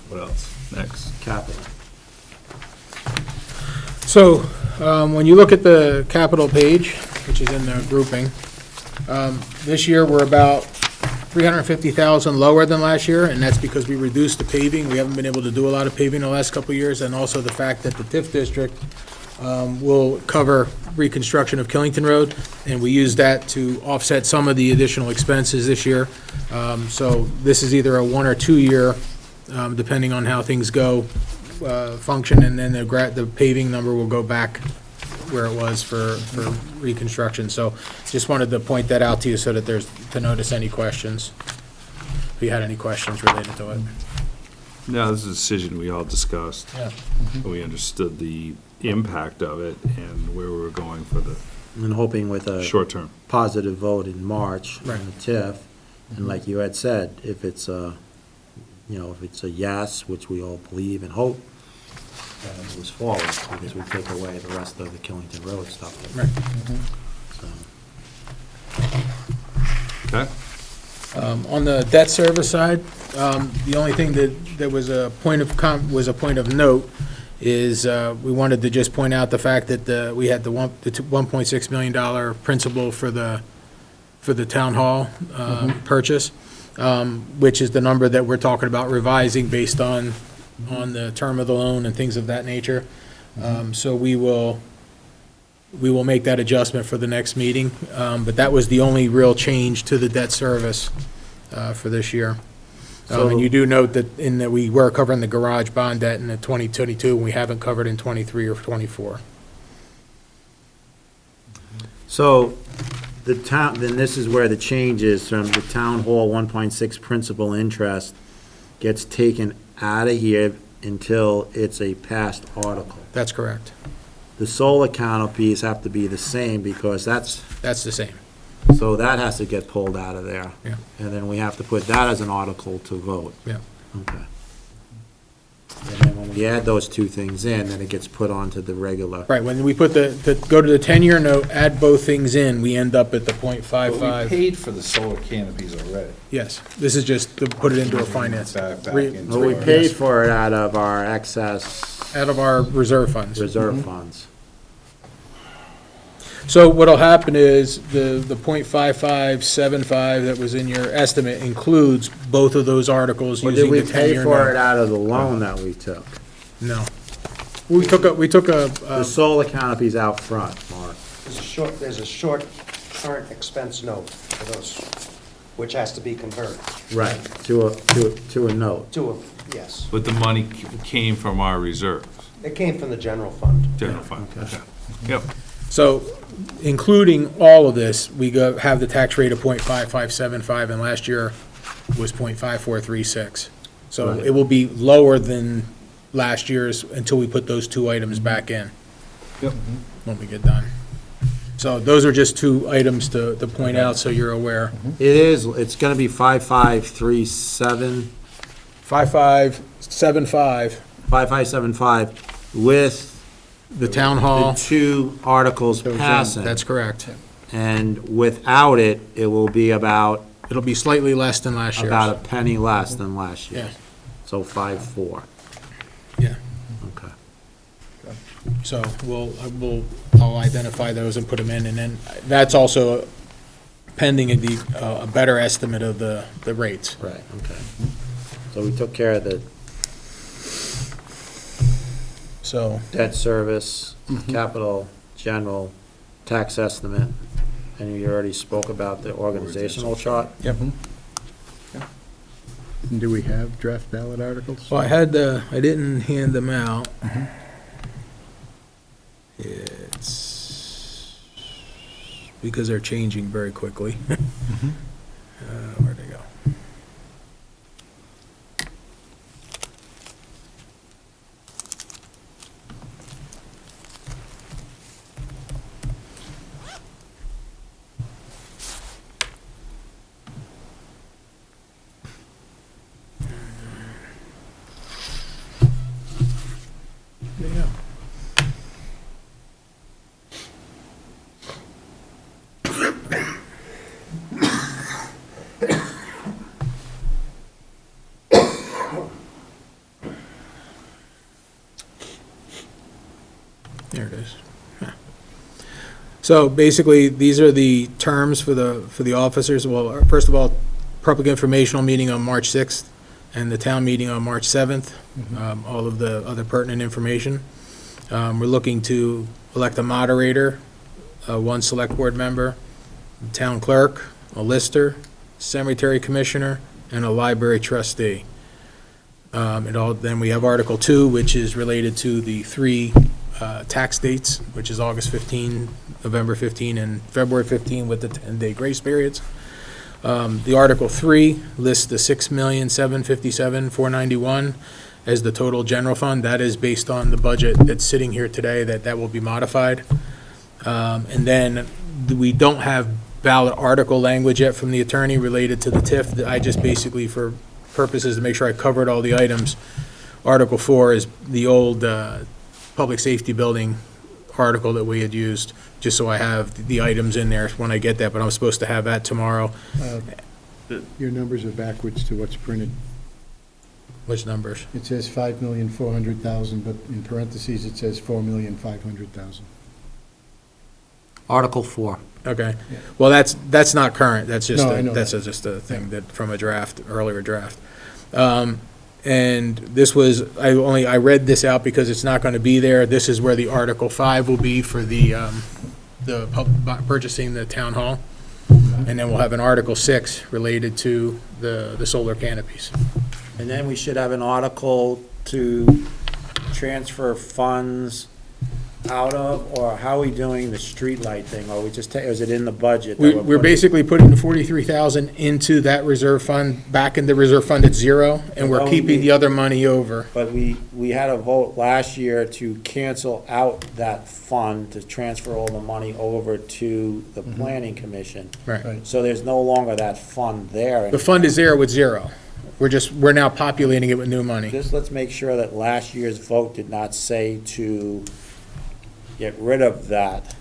what else? Next. Capital. So, when you look at the capital page, which is in the grouping, this year, we're about 350,000 lower than last year, and that's because we reduced the paving. We haven't been able to do a lot of paving the last couple of years, and also the fact that the TIF district will cover reconstruction of Killington Road, and we use that to offset some of the additional expenses this year. So this is either a 1 or 2 year, depending on how things go, function, and then the paving number will go back where it was for reconstruction. So just wanted to point that out to you so that to notice any questions, if you had any questions related to it. No, this is a decision we all discussed. Yeah. We understood the impact of it and where we were going for the And hoping with a short term. positive vote in March Right. on the TIF, and like you had said, if it's a yes, which we all believe and hope, then it moves forward, because we take away the rest of the Killington Road stuff. Right. So, Okay? On the debt service side, the only thing that was a point of note is we wanted to just point out the fact that we had the $1.6 million principal for the town hall purchase, which is the number that we're talking about revising based on the term of the loan and things of that nature. So we will make that adjustment for the next meeting, but that was the only real change to the debt service for this year. And you do note that we were covering the garage bond debt in the 2022, and we haven't covered in 23 or 24. So, the town, then this is where the change is from the town hall 1.6 principal interest gets taken out of here until it's a passed article. That's correct. The solar canopies have to be the same because that's, That's the same. so that has to get pulled out of there. Yeah. And then we have to put that as an article to vote. Yeah. Okay. And then when we add those two things in, then it gets put onto the regular. Right, when we put go to the 10-year note, add both things in, we end up at the But we .55. paid for the solar canopies already. Yes, this is just to put it into a finance, Back Re- into Well, we our- paid for it out of our excess out of our reserve funds. reserve funds. So what'll happen is the .5575 that was in your estimate includes both of those articles Or using did the we pay 10-year for it note. out of the loan that we took? No. We took a, The solar canopies out front, Mark. There's a short current expense note for those, which has to be converted Right. To a note. to a, yes. But the money came from our reserves, It came from the general fund. general fund. Okay. Yep. so including all of this, we have the tax rate of .5575, and last year was .5436. So Right. it will be lower than last year's until we put those two items back in. Yep. When we get done. So those are just two items to point out, so you're aware. It's gonna be 5537, 5575, 5575 with the town the hall. two articles passing. That's correct. And without it, it will be about It'll be slightly less than last year's. a penny less than last year. Yeah. So 5.4. Yeah. Okay. So I'll identify those and put them in, and then that's also pending a better estimate of the rates. Right, okay. So we took care of the So, debt service, capital, general, tax estimate, and you already spoke about the organizational chart. yep. And do we have draft ballot articles? Well, I didn't hand them out. It's because they're changing very quickly. Where'd they go? There you go. There it is. Yeah. So basically, these are the terms for the officers. Well, first of all, public informational meeting on March 6th and the town meeting on March 7th, all of the other pertinent information. We're looking to elect a moderator, one select board member, town clerk, a lister, cemetery commissioner, and a library trustee. Then we have Article 2, which is related to the three tax dates, which is August 15, November 15, and February 15 with the 10-day grace periods. The Article 3 lists the $6,757,491 as the total general fund. That is based on the budget that's sitting here today, that will be modified. And then we don't have ballot article language yet from the attorney related to the TIF. I just basically, for purposes to make sure I covered all the items, Article 4 is the old public safety building article that we had used, just so I have the items in there when I get that, but I'm supposed to have that tomorrow. Your numbers are backwards to what's printed. Which numbers? It says 5,400,000, but in parentheses, it says 4,500,000. Article 4. Okay. Well, that's not current. That's just, No, I know that's that. just a thing that, from a draft, earlier draft. And this was, I read this out because it's not gonna be there. This is where the Article 5 will be for the purchasing the town hall. And then we'll have an Article 6 related to the solar canopies. And then we should have an article to transfer funds out of, or how are we doing the streetlight thing? Or we just, is it in the budget? that We're putting- basically putting the 43,000 into that reserve fund, back in the reserve fund at zero, and we're Well, keeping the other money over. But we had a vote last year to cancel out that fund, to transfer all the money over to the planning commission. Right. So there's no longer that fund there. The fund is there with zero. We're now populating it with new money. Just let's make sure that last year's vote did not say to get rid of that.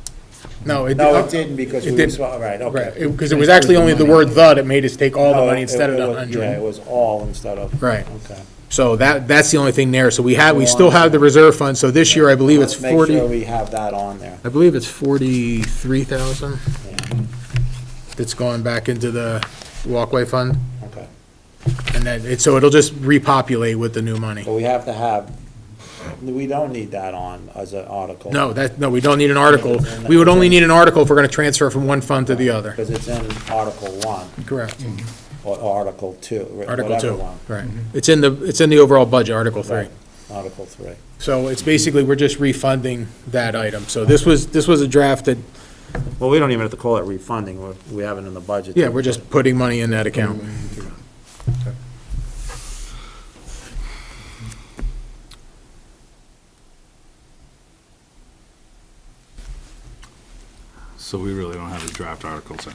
No, it didn't, because it we didn't. were, right, okay. Right, because it was actually only the word "the" that made us take all the No, money instead of it the was- Yeah, it 100. was all instead of. Right. Okay. So that's the only thing there. So we still have the reserve fund, so this year I believe it's Let's make 40, sure we have that on there. I believe it's 43,000 Yeah, that's going back into the walkway fund. okay. And then, so it'll just repopulate with the new money. But we have to have, we don't need that on as an article. No, we don't need an article. We would only need an article if we're gonna transfer from one fund to the other. Because it's in Article 1 Correct. or Article 2. Article whatever 2, one. right. It's in the overall budget, Article 3. Right, Article 3. So it's basically, we're just refunding that item. So this was a draft that, Well, we don't even have to call it refunding, we have it in the budget. yeah, we're just putting money in that account. so we really don't have the draft articles in.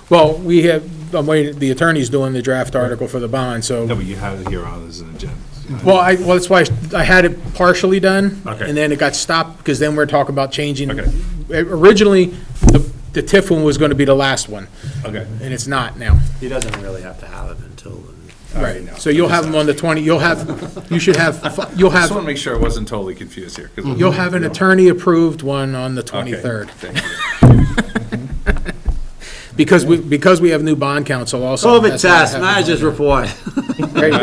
Well, we have, the attorney's doing the draft article for the bond, so. No, but you have it here on as an agenda. Well, that's why I had it partially done. Okay. And then it got stopped, because then we're talking about changing. Okay. Originally, the TIF one was gonna be the last one, Okay. and it's not now. He doesn't really have to have it until. Right, so you'll have them on the 20, you should have, you'll Just want to have, make sure I wasn't totally confused here. 'Cause- you'll have an attorney-approved one on the 23rd. Okay, thank you. Because we have new bond counsel also. COVID that's why I test, have it. manager's report. Great.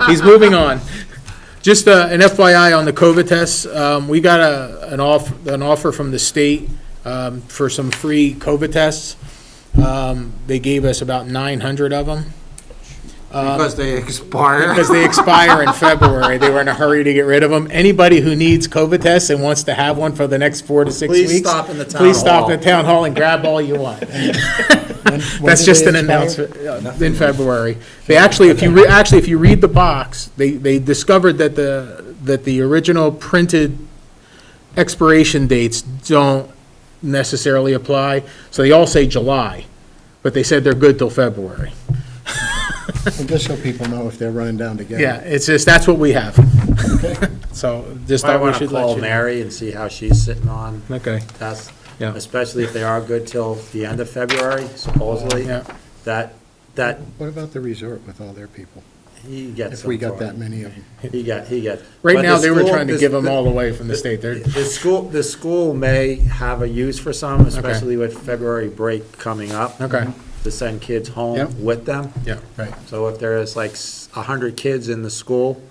He's moving on. Just an FYI on the COVID tests, we got an offer from the state for some free COVID tests. They gave us about 900 of them. Because they expire. Because they expire in February. They were in a hurry to get rid of them. Anybody who needs COVID tests and wants to have one for the next 4 to 6 weeks. Please stop in the town Please stop hall. in the town hall and grab all you want. That's just an announcement in February. They actually, if you read the box, they discovered that the original printed expiration dates don't necessarily apply. So they all say July, but they said they're good till February. And just so people know if they're running down together. Yeah, it's just, that's what we have. So just I thought we want to should let call you know. Mary and see how she's sitting on Okay, tests. Yeah. Especially if they are good till the end of February, supposedly. yeah. That, What about the resort with all their people? he gets. If we some got for that it. many of them. He got. Right But now, the they were school- trying to the- give them the- all away from the state. They're, The school may have a use for some, especially with February break coming up. okay, To send kids Yep. home with them. yeah. Right. So if there is like 100 kids in the school,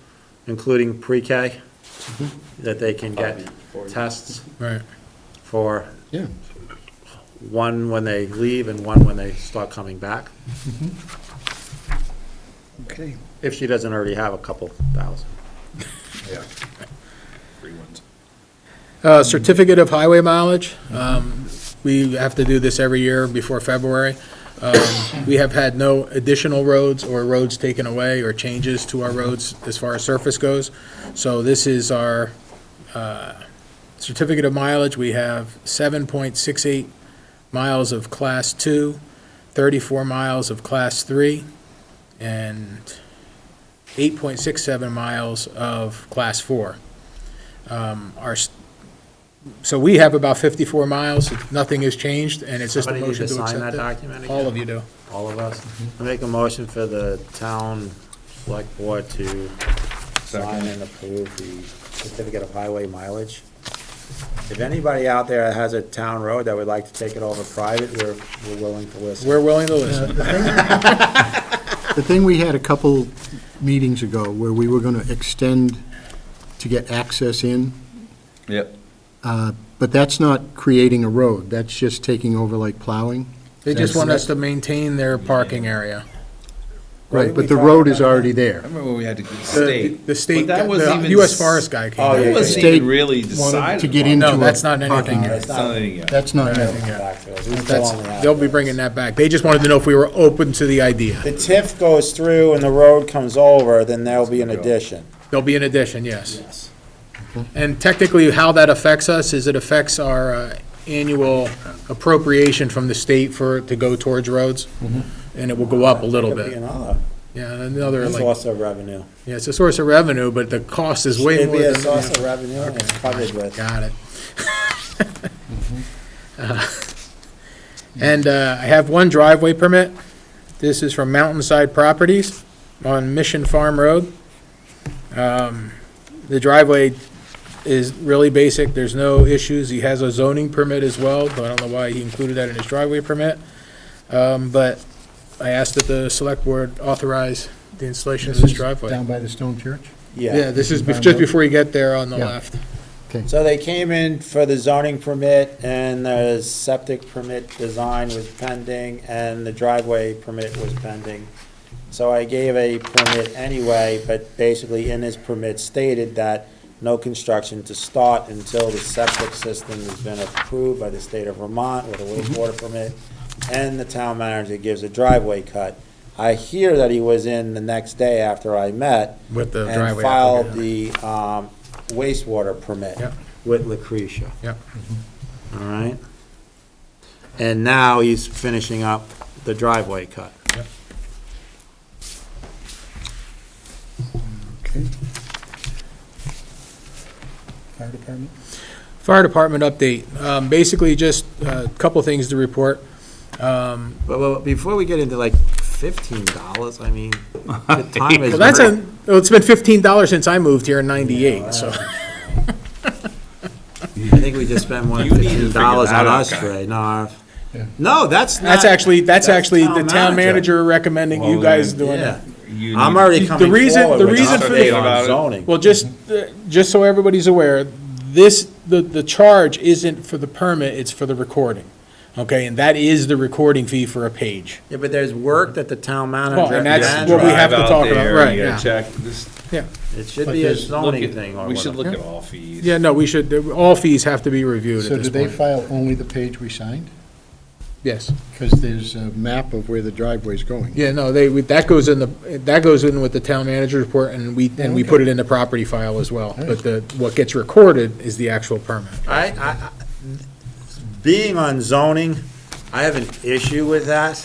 including pre-K, that they can get tests Right. for Yeah. one when they leave and one when they start coming back, Okay. if she doesn't already have a couple thousand. Yeah. Free ones. Certificate of highway mileage. We have to do this every year before February. We have had no additional roads or roads taken away or changes to our roads as far as surface goes. So this is our certificate of mileage. We have 7.68 miles of Class 2, 34 miles of Class 3, and 8.67 miles of Class 4. So we have about 54 miles, nothing has changed, and it's just a Somebody need motion to to sign that accept it. document again? All of you do. All of us? I make a motion for the town select board to sign and approve the certificate of highway mileage. If anybody out there has a town road that would like to take it over private, we're willing to listen. We're willing to listen. The thing we had a couple meetings ago where we were going to extend to get access in, Yep. but that's not creating a road. That's just taking over like plowing. They just want us to maintain their parking area. Right, but the road is already there. I remember when we had to get the state. The state, But that wasn't the even U.S. s- Forest guy came. Oh, in. yeah. That wasn't State even really wanted decided. to get upon. into No, a that's not anything parking yet. area. It's not anything yet. That's not Anything happening. yet. Back to us. We still That's, only have they'll be this. bringing that back. They just wanted to know if we were open to the idea. The TIF goes through and the road comes over, then there'll be an addition. There'll be an addition, yes. And technically, how that affects us is it affects our annual appropriation from the state to go towards roads, and it will go up a little That could be bit. another Yeah, another, like, source of revenue. yeah, it's a source of revenue, but the cost is way It'd more be a than. source of revenue and it's covered with. Got it. And I have one driveway permit. This is from Mountainside Properties on Mission Farm Road. The driveway is really basic, there's no issues. He has a zoning permit as well, but I don't know why he included that in his driveway permit. But I asked that the select board authorize the installation of this driveway. Down by the stone church? Yeah, this is just before you get there on the Yeah. left. So they came in for the zoning permit and the septic permit design was pending and the driveway permit was pending. So I gave a permit anyway, but basically in his permit stated that no construction to start until the septic system has been approved by the state of Vermont with a wastewater permit and the town manager gives a driveway cut. I hear that he was in the next day after I met With the and driveway. filed application. the wastewater permit Yep. with Lucretia. Yep. All right? And now he's finishing up the driveway cut. Okay. Fire department? Fire department update, basically just a couple things to report. But before we get into like $15, I mean, the time is. Well, it's been $15 since I moved here in '98, so. I think we just spent more than You need to figure $15 that on out, us, guy. Trey. No, Yeah. no, that's not. That's actually the town manager. manager recommending you Well, guys then, doing Yeah. it. You I'm need- already The coming reason- forward the with reason an for update the- on zoning. Well, just so everybody's aware, the charge isn't for the permit, it's for the recording. Okay, and that is the recording fee for a page. Yeah, but there's work that the town manager. Well, and that's and what we have to Drive out talk about, there, right, you gotta yeah. check this. Yeah, It should But be a there's- Look zoning at- thing or We should whatever. look at all fees. yeah, no, we should, all fees have to be reviewed So at this did they point. file only the page we signed? Yes. Because there's a map of where the driveway's going. Yeah, no, that goes in with the town manager report, and we put it in the property file as well. But what gets recorded is the actual permit. Being on zoning, I have an issue with that,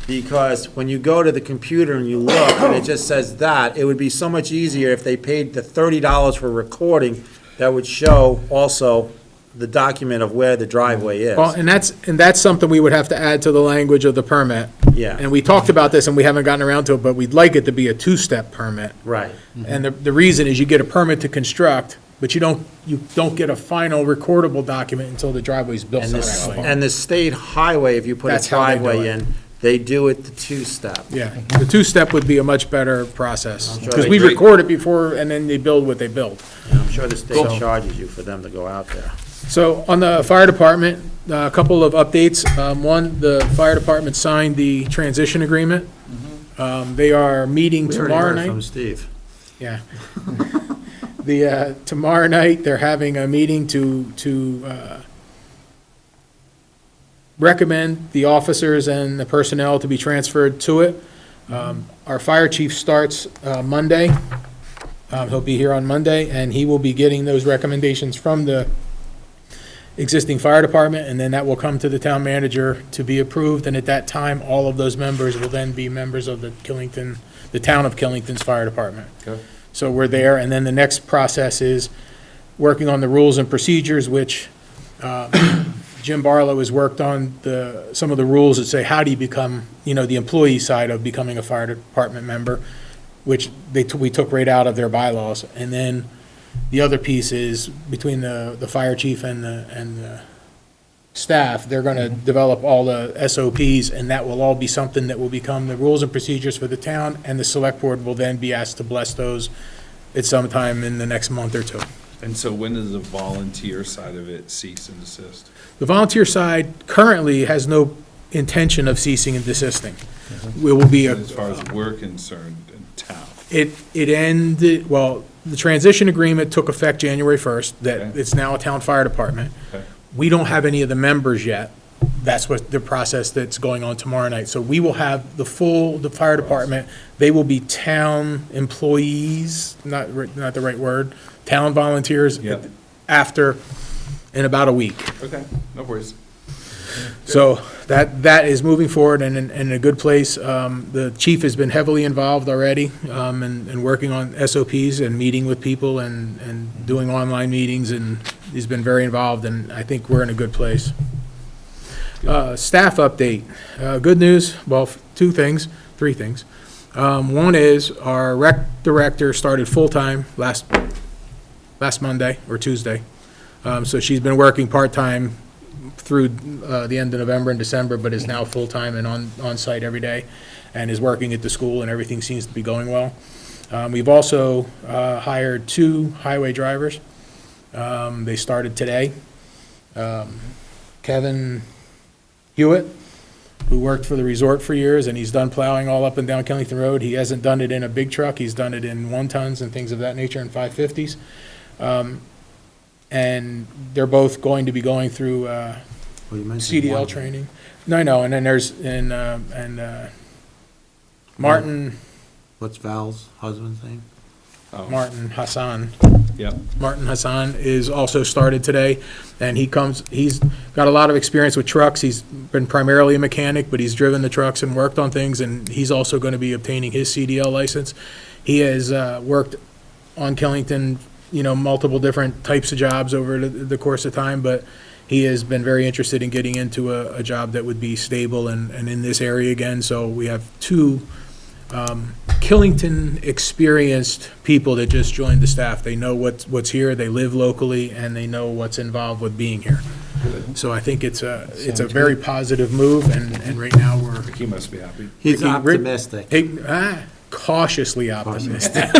because when you go to the computer and you look, and it just says that, it would be so much easier if they paid the $30 for recording, that would show also the document of where the driveway Well, is. and that's something we would have to add to the language of the permit. Yeah, And we talked about this, and we haven't gotten around to it, but we'd like it to be a two-step permit. right. And the reason is you get a permit to construct, but you don't get a final recordable document until the driveway's built And the, correctly. and the state highway, if you put a That's how they do driveway it. in, they do it the two-step. Yeah, the two-step would be a much better process, I'm sure because they we do. record it before, and then they build what they build. I'm sure the state Cool. charges you for them to go out there. So on the fire department, a couple of updates. One, the fire department signed the transition agreement. They are meeting We already tomorrow heard night. from Steve. Yeah. Tomorrow night, they're having a meeting to recommend the officers and the personnel to be transferred to it. Our fire chief starts Monday. He'll be here on Monday, and he will be getting those recommendations from the existing fire department, and then that will come to the town manager to be approved, and at that time, all of those members will then be members of the town of Killington's fire department. Okay. So we're there, and then the next process is working on the rules and procedures, which Jim Barlow has worked on some of the rules that say, how do you become, the employee side of becoming a fire department member, which we took right out of their bylaws. And then the other piece is between the fire chief and the staff, they're going to develop all the SOPs, and that will all be something that will become the rules and procedures for the town, and the select board will then be asked to bless those at some time in the next month or two. And so when does the volunteer side of it cease and desist? The volunteer side currently has no intention of ceasing and desisting. It will be As far as we're concerned in town. it ended, well, the transition agreement took effect January 1st, that Okay. it's now a town fire department. Okay. We don't have any of the members yet. That's what the process that's going on tomorrow night. So we will have the fire department, they will be town employees, not the right word, town volunteers Yep. in about a week. Okay, no worries. So that is moving forward and in a good place. The chief has been heavily involved already and working on SOPs and meeting with people and doing online meetings, and he's been very involved, and I think we're in a good place. Staff update. Good news, well, three things. One is our rec director started full-time last Monday or Tuesday. So she's been working part-time through the end of November and December, but is now full-time and on-site every day, and is working at the school, and everything seems to be going well. We've also hired 2 highway drivers. They started today. Kevin Hewitt, who worked for the resort for years, and he's done plowing all up and down Killington Road. He hasn't done it in a big truck. He's done it in 1-tons and things of that nature, and 550s. And they're both going to be going through Well, you mentioned CDL one. training. No, I know, and then there's, Martin What's Val's husband's name? Hassan. Yep. Martin Hassan is also started today, and he's got a lot of experience with trucks. He's been primarily a mechanic, but he's driven the trucks and worked on things, and he's also going to be obtaining his CDL license. He has worked on Killington, multiple different types of jobs over the course of time, but he has been very interested in getting into a job that would be stable and in this area again. So we have two Killington experienced people that just joined the staff. They know what's here, they live locally, and they know what's involved with being here. So I think it's a very positive move, and right now we're He must be happy. He's Rick- optimistic. cautiously optimistic.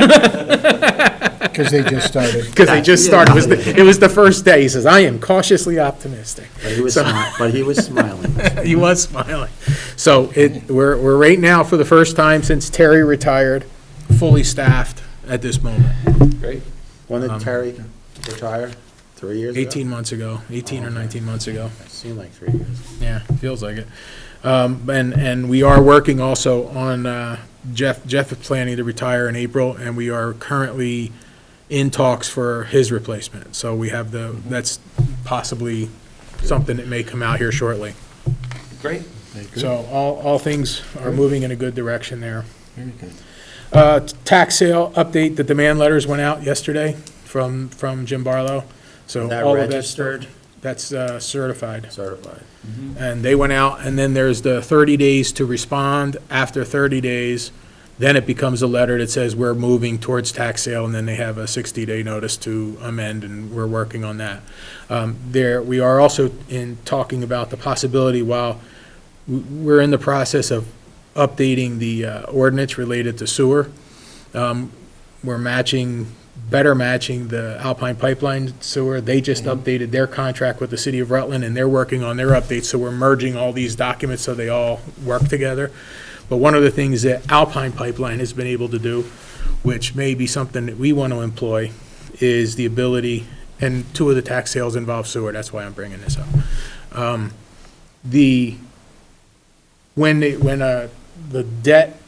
Because they just started. Because they just started. It was the first day. He says, I am cautiously optimistic. But he was So- smiling. He was smiling. So we're right now, for the first time since Terry retired, fully staffed at this moment. Great. When did Terry retire? 3 years ago? 18 months ago, 18 or 19 months ago. It seemed like 3 years. Yeah, feels like it. And we are working also on, Jeff is planning to retire in April, and we are currently in talks for his replacement. So we have that's possibly something that may come out here shortly. Great. So all things are moving in a good direction there. Very good. Tax sale update, the demand letters went out yesterday from Jim Barlow. So Is that all of that's registered? That's certified. Certified. And they went out, and then there's the 30 days to respond. After 30 days, then it becomes a letter that says we're moving towards tax sale, and then they have a 60-day notice to amend, and we're working on that. We are also talking about the possibility, while we're in the process of updating the ordinance related to sewer, we're better matching the Alpine Pipeline sewer. They just updated their contract with the city of Rutland, and they're working on their updates, so we're merging all these documents so they all work together. But one of the things that Alpine Pipeline has been able to do, which may be something that we want to employ, is the ability, and two of the tax sales involve sewer, that's why I'm bringing this up. When the debt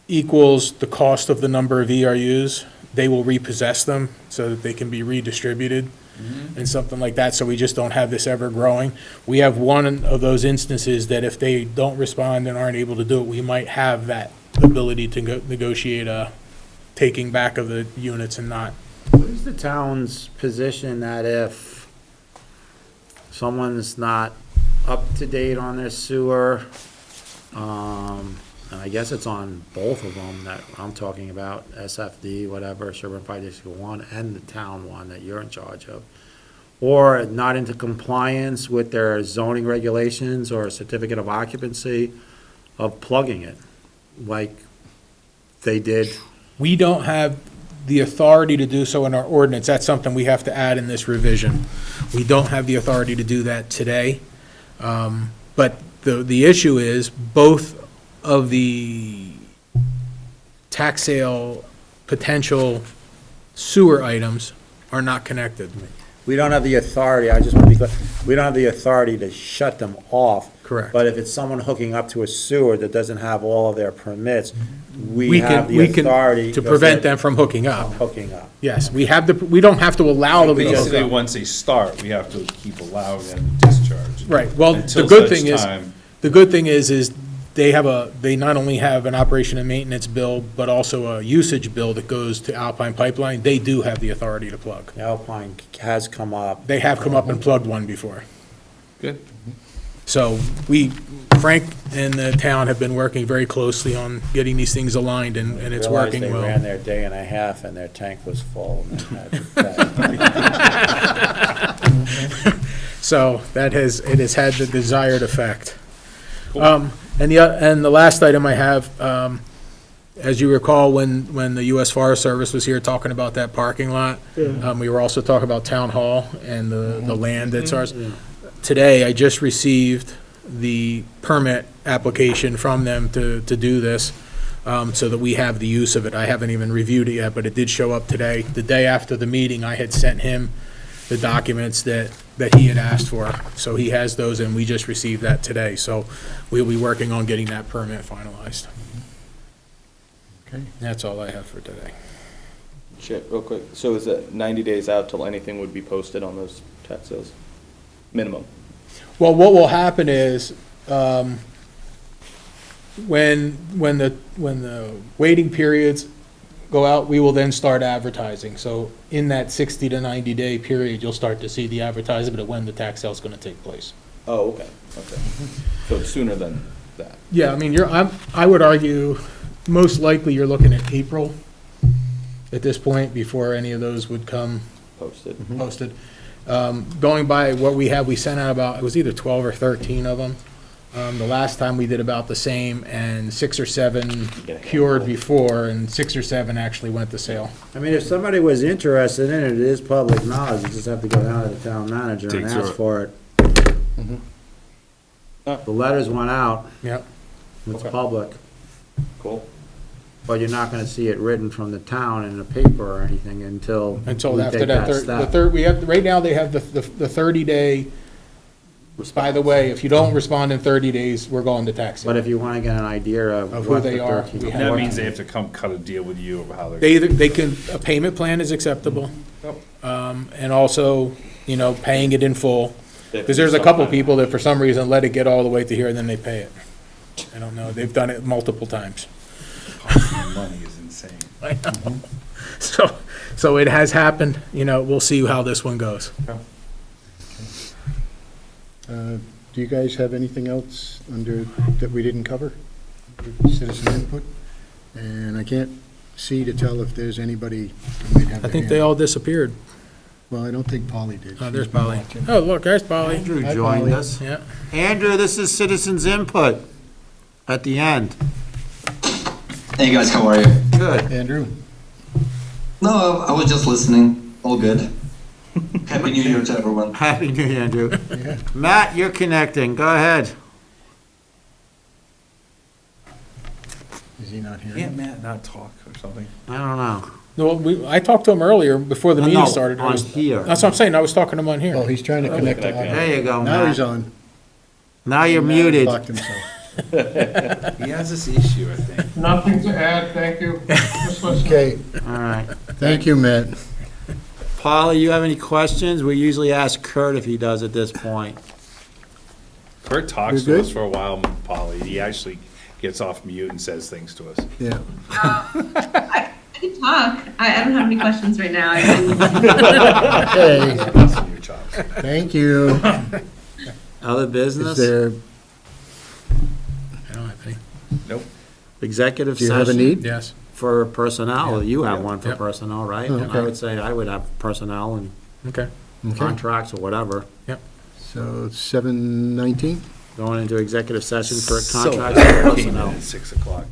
equals the cost of the number of ERUs, they will repossess them so that they can be redistributed and something like that, so we just don't have this ever growing. We have one of those instances that if they don't respond and aren't able to do it, we might have that ability to negotiate a taking back of the units and not. What is the town's position that if someone's not up to date on their sewer, and I guess it's on both of them that I'm talking about, SFD, whatever, Sherburne Fire District 1, and the town one that you're in charge of, or not into compliance with their zoning regulations or certificate of occupancy of plugging it, like they did? We don't have the authority to do so in our ordinance. That's something we have to add in this revision. We don't have the authority to do that today. But the issue is both of the tax sale potential sewer items are not connected. We don't have the authority, I just want to be clear, we don't have the authority to shut them off. Correct. But if it's someone hooking up to a sewer that doesn't have all of their permits, we We have can, the authority. to prevent them from hooking up. Hooking up. Yes, we don't have to allow them to Basically, hook up. once they start, we have to keep allowing them to discharge. Right, well, the Until good such thing is, time- they not only have an operation and maintenance bill, but also a usage bill that goes to Alpine Pipeline. They do have the authority to plug. Alpine has come up. They have come up and plugged one before. Good. So Frank and the town have been working very closely on getting these things aligned, and it's Realized working They ran well. their day and a half and their tank was full. And they had to- So it has had the desired effect. And the last item I have, as you recall, when the U.S. Forest Service was here talking about that parking lot, we were also talking about Town Hall and the land that's ours. Today, I just received the permit application from them to do this, so that we have the use of it. I haven't even reviewed it yet, but it did show up today. The day after the meeting, I had sent him the documents that he had asked for. So he has those, and we just received that today. So we'll be working on getting that permit finalized. Okay. That's all I have for today. Chip, real quick, so is it 90 days out till anything would be posted on those tax sales? Minimum? Well, what will happen is, when the waiting periods go out, we will then start advertising. So in that 60 to 90 day period, you'll start to see the advertisement of when the tax sale is going to take place. Oh, okay, okay. So it's sooner than that? Yeah, I mean, I would argue, most likely you're looking at April at this point, before any of those would come Posted? posted. Going by what we have, we sent out about, it was either 12 or 13 of them. The last time we did about the same, and 6 or 7 cured before, and 6 or 7 actually went to sale. I mean, if somebody was interested in it, it is public knowledge, you just have to go down to the town manager and Take through ask it. for it. The letters went out, Yep. it's Okay. public, Cool. but you're not gonna see it written from the town in the paper or anything until Until we after take that, that the step. third, we have, right now, they have the 30-day, by the way, if you don't respond in 30 days, we're going to tax But sale. if you wanna get an idea of Of who what they the are, 13 we have- That means they have to come cut a deal with you of how they're. They can, a payment plan is acceptable, and also, paying it in full. Because there's a couple people that for some reason let it get all the way to here and then they pay it. I don't know, they've done it multiple times. Money is insane. I know. So it has happened, we'll see how this one goes. Do you guys have anything else that we didn't cover? Citizen input? And I can't see to tell if there's anybody who might have I their think hand they up. all disappeared. Well, I don't think Polly did. Oh, there's She's been Polly. watching. Oh, look, there's Polly. Andrew Hi, joined Polly. us. Yeah. Andrew, this is citizens input at the end. Hey guys, how are you? Good. Andrew? No, I was just listening. All good. Happy New Year to everyone. Happy New Year, Andrew. Yeah. Matt, you're connecting, go ahead. Is he not here? Can't Matt not talk or something? I don't know. No, I talked to him earlier before the No, meeting no, started. on here. That's what I'm saying, I was talking to him on here. Oh, he's trying to connect to audio. There you go, Now he's Matt. on. Now you're Matt muted. blocked himself. He has this issue, I think. Nothing to add, thank you. Just listening. Okay, All right. thank you, Matt. Polly, you have any questions? We usually ask Kurt if he does at this point. Kurt talks You're to us good? for a while, Polly. He actually gets off mute and says things to us. Yeah. I can talk. I don't have any questions right now. Okay, Busting your chops. thank you. Other Is business? there, I don't have any. Nope. Executive do you have a session need? Yes. for personnel. You have one for Yep. personnel, right? Oh, And I okay. would say I would have personnel and Okay. Okay, contracts or whatever. so 7:19? Going into executive session for So, contracts and came in personnel. at 6 o'clock.